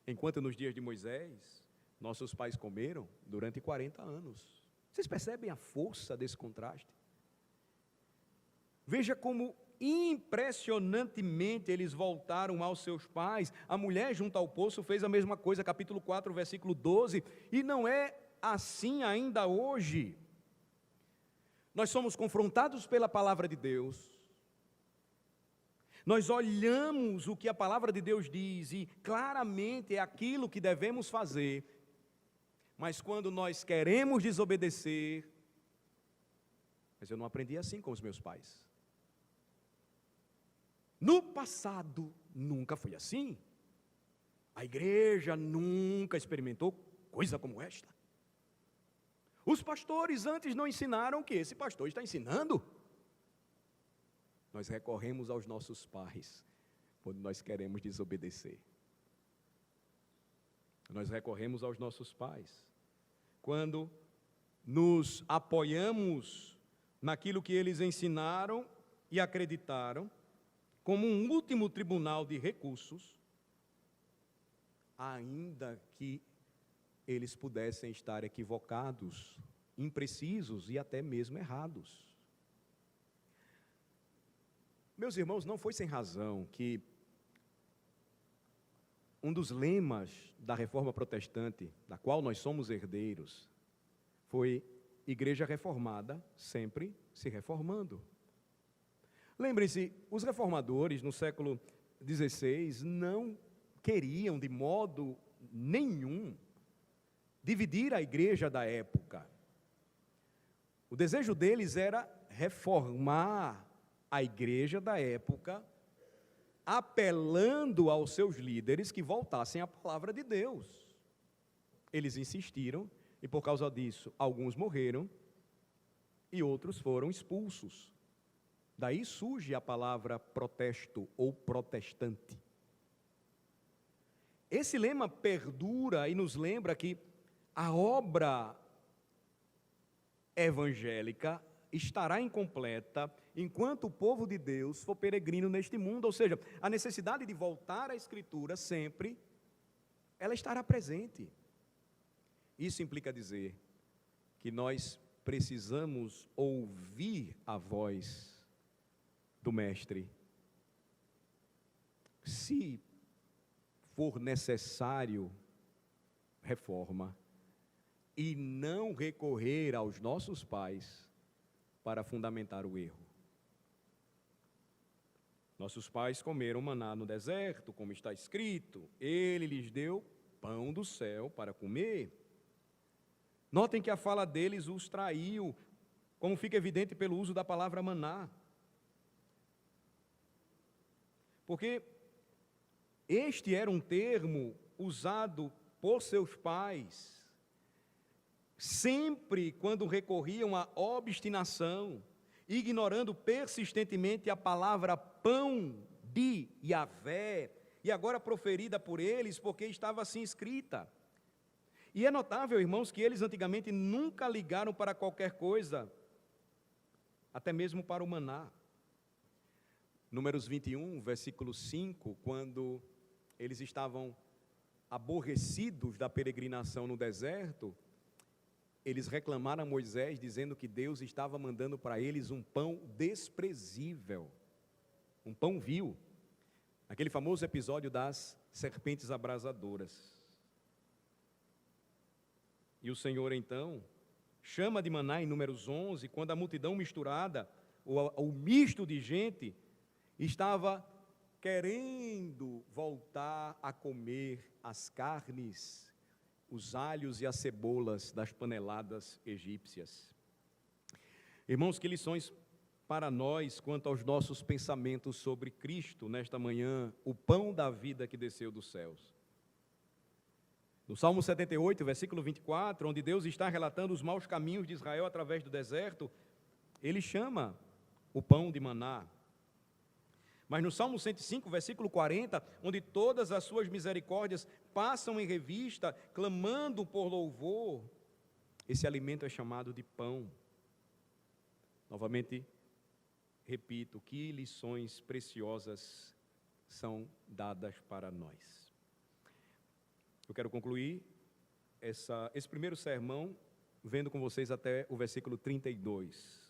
enquanto nos dias de Moisés, nossos pais comeram durante 40 anos. Vocês percebem a força desse contraste? Veja como impressionantemente eles voltaram aos seus pais. A mulher junto ao poço fez a mesma coisa, capítulo 4, versículo 12, e não é assim ainda hoje. Nós somos confrontados pela palavra de Deus, Nós olhamos o que a palavra de Deus diz e claramente é aquilo que devemos fazer, mas quando nós queremos desobedecer, mas eu não aprendi assim com os meus pais. No passado, nunca foi assim. A igreja nunca experimentou coisa como esta. Os pastores antes não ensinaram o que esse pastor está ensinando. Nós recorremos aos nossos pais quando nós queremos desobedecer. Nós recorremos aos nossos pais quando nos apoiamos naquilo que eles ensinaram e acreditaram como um último tribunal de recursos, ainda que eles pudessem estar equivocados, imprecisos e até mesmo errados. Meus irmãos, não foi sem razão que um dos lemas da Reforma Protestante, da qual nós somos herdeiros, foi Igreja Reformada sempre se reformando. Lembrem-se, os reformadores no século XVI não queriam de modo nenhum dividir a igreja da época. O desejo deles era reformar a igreja da época, apelando aos seus líderes que voltassem à palavra de Deus. Eles insistiram e por causa disso alguns morreram e outros foram expulsos. Daí surge a palavra protesto ou protestante. Esse lema perdura e nos lembra que a obra evangélica estará incompleta enquanto o povo de Deus for peregrino neste mundo, ou seja, a necessidade de voltar à Escritura sempre, ela estará presente. Isso implica dizer que nós precisamos ouvir a voz do Mestre. Se for necessário reforma, e não recorrer aos nossos pais para fundamentar o erro. Nossos pais comeram maná no deserto, como está escrito, ele lhes deu pão do céu para comer. Notem que a fala deles os traiu, como fica evidente pelo uso da palavra maná. Porque este era um termo usado por seus pais, sempre quando recorriam à obstinação, ignorando persistentemente a palavra pão de Yahvé, e agora proferida por eles, porque estava assim escrita. E é notável, irmãos, que eles antigamente nunca ligaram para qualquer coisa, até mesmo para o maná. Números 21, versículo 5, quando eles estavam aborrecidos da peregrinação no deserto, eles reclamaram a Moisés, dizendo que Deus estava mandando para eles um pão desprezível, um pão vil, aquele famoso episódio das serpentes abrasadoras. E o Senhor, então, chama de maná em Números 11, quando a multidão misturada, o misto de gente, estava querendo voltar a comer as carnes, os alhos e as cebolas das paneladas egípcias. Irmãos, que lições para nós quanto aos nossos pensamentos sobre Cristo nesta manhã, o pão da vida que desceu dos céus. No Salmo 78, versículo 24, onde Deus está relatando os maus caminhos de Israel através do deserto, ele chama o pão de maná. Mas no Salmo 105, versículo 40, onde todas as suas misericórdias passam em revista, clamando por louvor, esse alimento é chamado de pão. Novamente, repito, que lições preciosas são dadas para nós. Eu quero concluir esse primeiro sermão vendo com vocês até o versículo 32.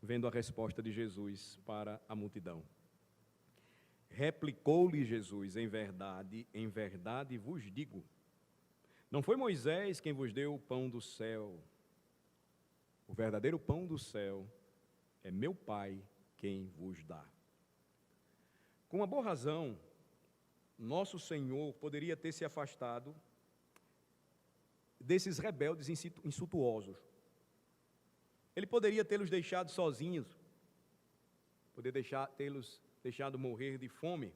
Vendo a resposta de Jesus para a multidão. Replicou-lhe Jesus, em verdade vos digo, não foi Moisés quem vos deu o pão do céu, o verdadeiro pão do céu é meu Pai quem vos dá. Com uma boa razão, nosso Senhor poderia ter se afastado desses rebeldes insultuosos. Ele poderia tê-los deixado sozinhos, tê-los deixado morrer de fome.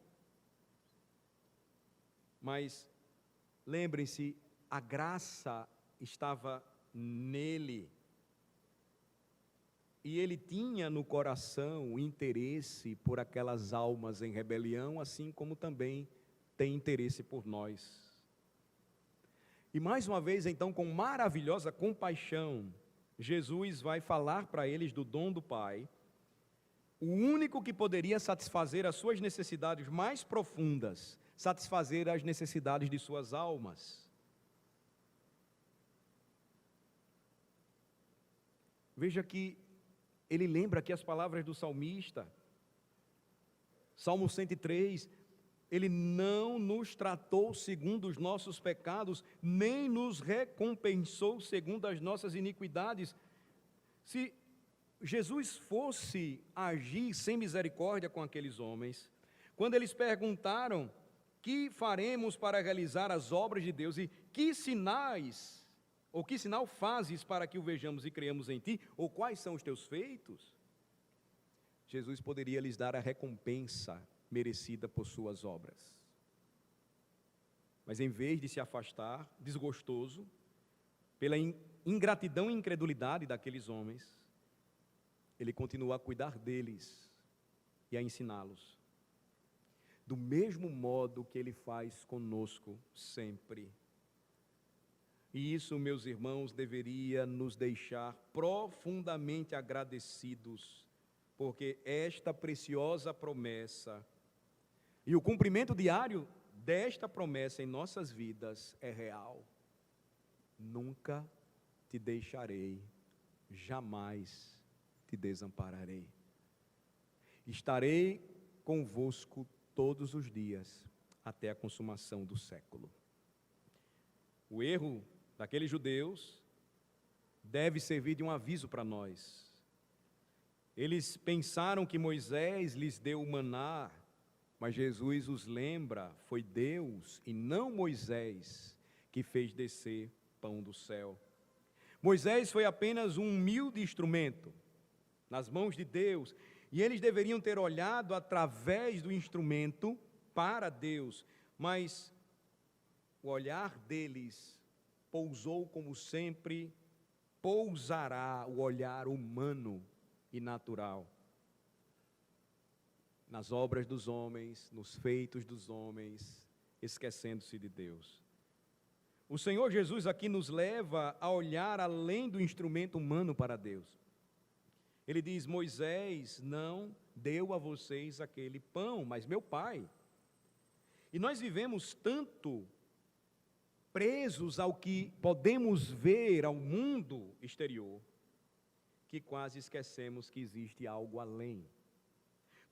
Mas lembrem-se, a graça estava nele. E ele tinha no coração o interesse por aquelas almas em rebelião, assim como também tem interesse por nós. E mais uma vez, então, com maravilhosa compaixão, Jesus vai falar para eles do dom do Pai, o único que poderia satisfazer as suas necessidades mais profundas, satisfazer as necessidades de suas almas. Veja que ele lembra aqui as palavras do salmista, Salmo 103, ele não nos tratou segundo os nossos pecados, nem nos recompensou segundo as nossas iniquidades. Se Jesus fosse agir sem misericórdia com aqueles homens, quando eles perguntaram: que faremos para realizar as obras de Deus e que sinais, ou que sinal fazes para que o vejamos e creamos em ti, ou quais são os teus feitos? Jesus poderia lhes dar a recompensa merecida por suas obras. Mas em vez de se afastar, desgostoso, pela ingratidão e incredulidade daqueles homens, ele continua a cuidar deles e a ensiná-los, do mesmo modo que ele faz conosco sempre. E isso, meus irmãos, deveria nos deixar profundamente agradecidos, porque esta preciosa promessa e o cumprimento diário desta promessa em nossas vidas é real. Nunca te deixarei, jamais te desampararei. Estarei convosco todos os dias, até a consumação do século. O erro daqueles judeus deve servir de um aviso para nós. Eles pensaram que Moisés lhes deu o maná, mas Jesus os lembra, foi Deus e não Moisés que fez descer pão do céu. Moisés foi apenas um humilde instrumento nas mãos de Deus, e eles deveriam ter olhado através do instrumento para Deus, mas o olhar deles pousou, como sempre pousará o olhar humano e natural, nas obras dos homens, nos feitos dos homens, esquecendo-se de Deus. O Senhor Jesus aqui nos leva a olhar além do instrumento humano para Deus. Ele diz: Moisés não deu a vocês aquele pão, mas meu Pai. E nós vivemos tanto presos ao que podemos ver, ao mundo exterior, que quase esquecemos que existe algo além.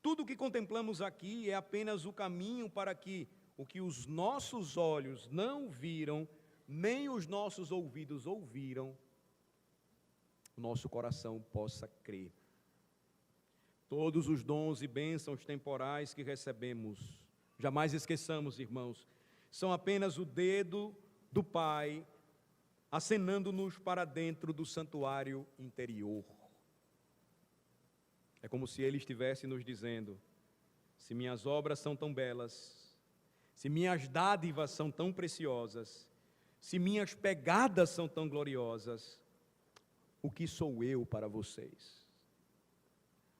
Tudo o que contemplamos aqui é apenas o caminho para que o que os nossos olhos não viram, nem os nossos ouvidos ouviram, nosso coração possa crer. Todos os dons e bênçãos temporais que recebemos, jamais esqueçamos, irmãos, são apenas o dedo do Pai acenando-nos para dentro do santuário interior. É como se Ele estivesse nos dizendo: se minhas obras são tão belas, se minhas dádivas são tão preciosas, se minhas pegadas são tão gloriosas, o que sou eu para vocês?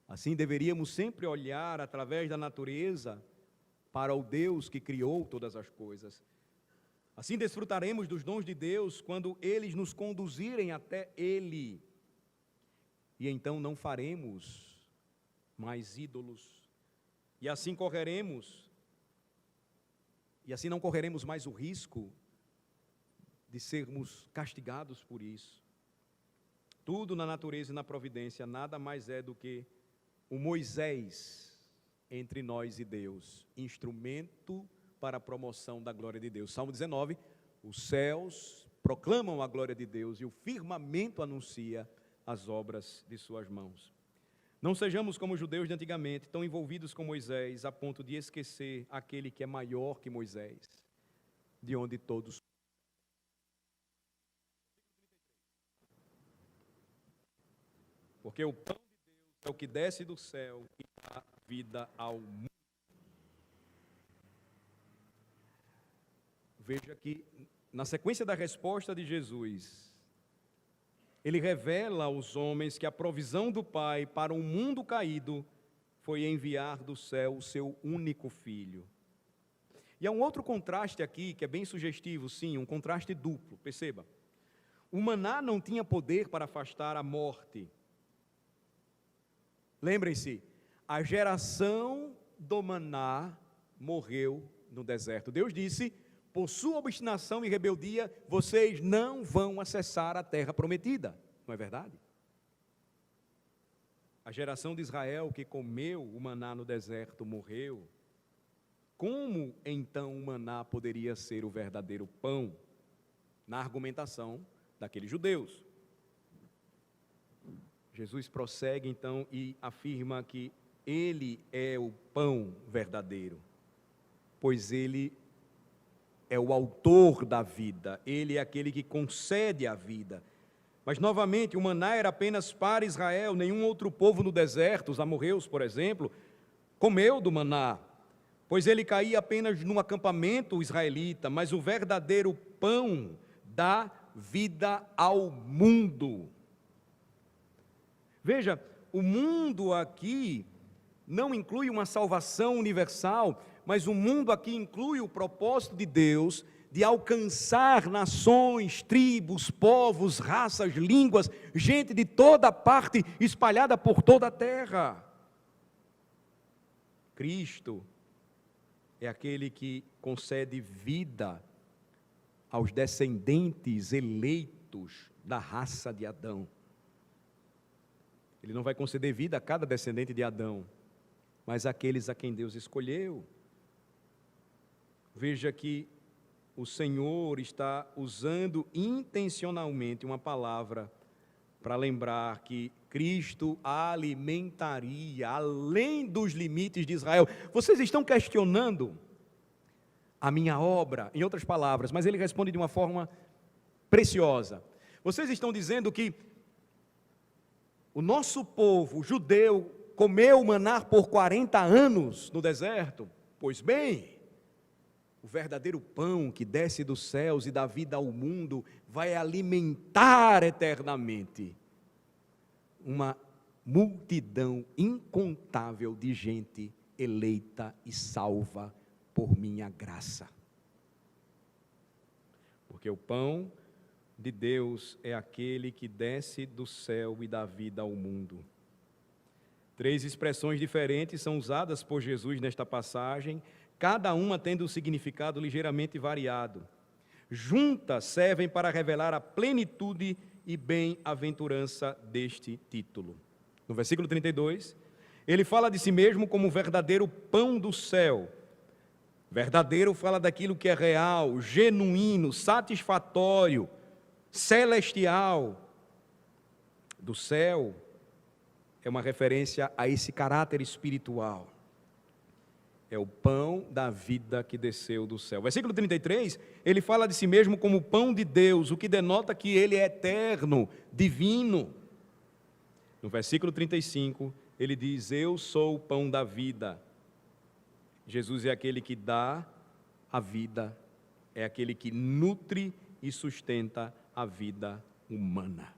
Assim deveríamos sempre olhar através da natureza para o Deus que criou todas as coisas. Assim desfrutaremos dos dons de Deus quando eles nos conduzirem até Ele. E então não faremos mais ídolos. E assim não correremos mais o risco de sermos castigados por isso. Tudo na natureza e na providência nada mais é do que o Moisés entre nós e Deus, instrumento para a promoção da glória de Deus. Salmo 19, os céus proclamam a glória de Deus e o firmamento anuncia as obras de suas mãos. Não sejamos como os judeus de antigamente, tão envolvidos com Moisés, a ponto de esquecer aquele que é maior que Moisés, de onde todos. Porque o pão de Deus é o que desce do céu e dá vida ao mundo. Veja que, na sequência da resposta de Jesus, ele revela aos homens que a provisão do Pai para um mundo caído foi enviar do céu o seu único filho. E há um outro contraste aqui, que é bem sugestivo, sim, um contraste duplo, perceba. O maná não tinha poder para afastar a morte. Lembrem-se, a geração do maná morreu no deserto. Deus disse: por sua obstinação e rebeldia, vocês não vão acessar a terra prometida. Não é verdade? A geração de Israel que comeu o maná no deserto morreu. Como então o maná poderia ser o verdadeiro pão? Na argumentação daqueles judeus. Jesus prossegue então e afirma que ele é o pão verdadeiro, pois ele é o autor da vida, ele é aquele que concede a vida. Mas, novamente, o maná era apenas para Israel, nenhum outro povo no deserto, os amorreus, por exemplo, comeu do maná, pois ele caía apenas num acampamento israelita, mas o verdadeiro pão dá vida ao mundo. Veja, o mundo aqui não inclui uma salvação universal, mas o mundo aqui inclui o propósito de Deus de alcançar nações, tribos, povos, raças, línguas, gente de toda parte espalhada por toda a terra. Cristo é aquele que concede vida aos descendentes eleitos da raça de Adão. Ele não vai conceder vida a cada descendente de Adão, mas àqueles a quem Deus escolheu. Veja que o Senhor está usando intencionalmente uma palavra para lembrar que Cristo alimentaria além dos limites de Israel. Vocês estão questionando a minha obra, em outras palavras, mas ele responde de uma forma preciosa. Vocês estão dizendo que o nosso povo judeu comeu maná por 40 anos no deserto? Pois bem, o verdadeiro pão que desce dos céus e dá vida ao mundo vai alimentar eternamente uma multidão incontável de gente eleita e salva por minha graça. Porque o pão de Deus é aquele que desce do céu e dá vida ao mundo. 3 expressões diferentes são usadas por Jesus nesta passagem, cada uma tendo um significado ligeiramente variado. Juntas servem para revelar a plenitude e bem-aventurança deste título. No versículo 32, ele fala de si mesmo como o verdadeiro pão do céu. Verdadeiro fala daquilo que é real, genuíno, satisfatório, celestial. Do céu é uma referência a esse caráter espiritual. É o pão da vida que desceu do céu. Versículo 33, ele fala de si mesmo como o pão de Deus, o que denota que ele é eterno, divino. No versículo 35, ele diz: eu sou o pão da vida. Jesus é aquele que dá a vida, é aquele que nutre e sustenta a vida humana.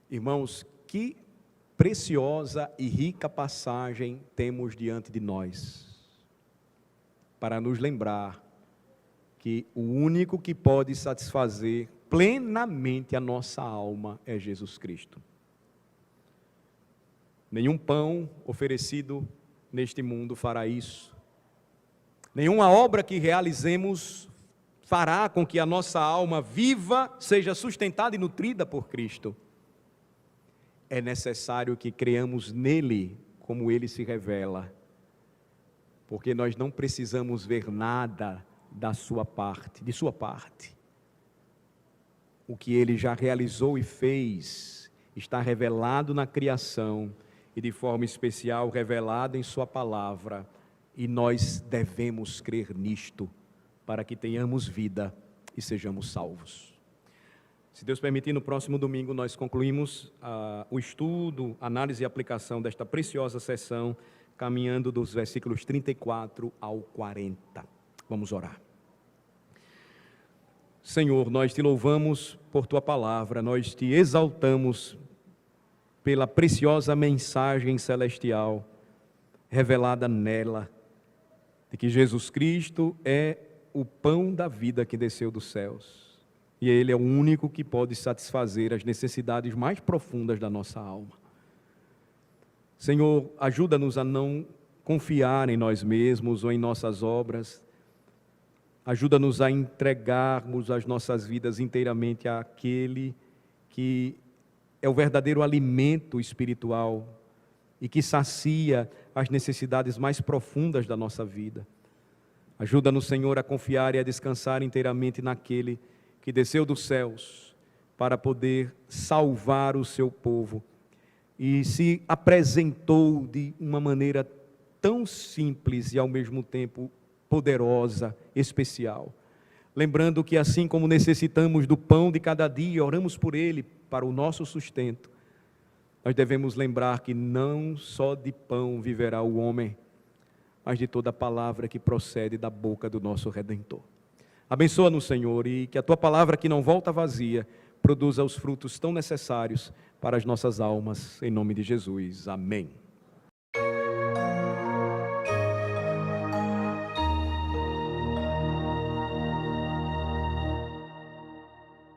Irmãos, que preciosa e rica passagem temos diante de nós, para nos lembrar que o único que pode satisfazer plenamente a nossa alma é Jesus Cristo. Nenhum pão oferecido neste mundo fará isso. Nenhuma obra que realizemos fará com que a nossa alma viva seja sustentada e nutrida por Cristo. É necessário que creamos nele como ele se revela, porque nós não precisamos ver nada de sua parte. O que ele já realizou e fez, está revelado na criação e de forma especial revelado em sua palavra, e nós devemos crer nisto para que tenhamos vida e sejamos salvos. Se Deus permitir, no próximo domingo nós concluímos o estudo, análise e aplicação desta preciosa sessão, caminhando dos versículos 34 ao 40. Vamos orar. Senhor, nós te louvamos por tua palavra, nós te exaltamos pela preciosa mensagem celestial revelada nela, de que Jesus Cristo é o pão da vida que desceu dos céus, e Ele é o único que pode satisfazer as necessidades mais profundas da nossa alma. Senhor, ajuda-nos a não confiar em nós mesmos ou em nossas obras, ajuda-nos a entregarmos as nossas vidas inteiramente àquele que é o verdadeiro alimento espiritual e que sacia as necessidades mais profundas da nossa vida. Ajuda-nos, Senhor, a confiar e a descansar inteiramente naquele que desceu dos céus para poder salvar o seu povo e se apresentou de uma maneira tão simples e ao mesmo tempo poderosa, especial. Lembrando que assim como necessitamos do pão de cada dia, oramos por ele para o nosso sustento, nós devemos lembrar que não só de pão viverá o homem, mas de toda palavra que procede da boca do nosso Redentor. Abençoa-nos, Senhor, e que a tua palavra, que não volta vazia, produza os frutos tão necessários para as nossas almas, em nome de Jesus. Amém.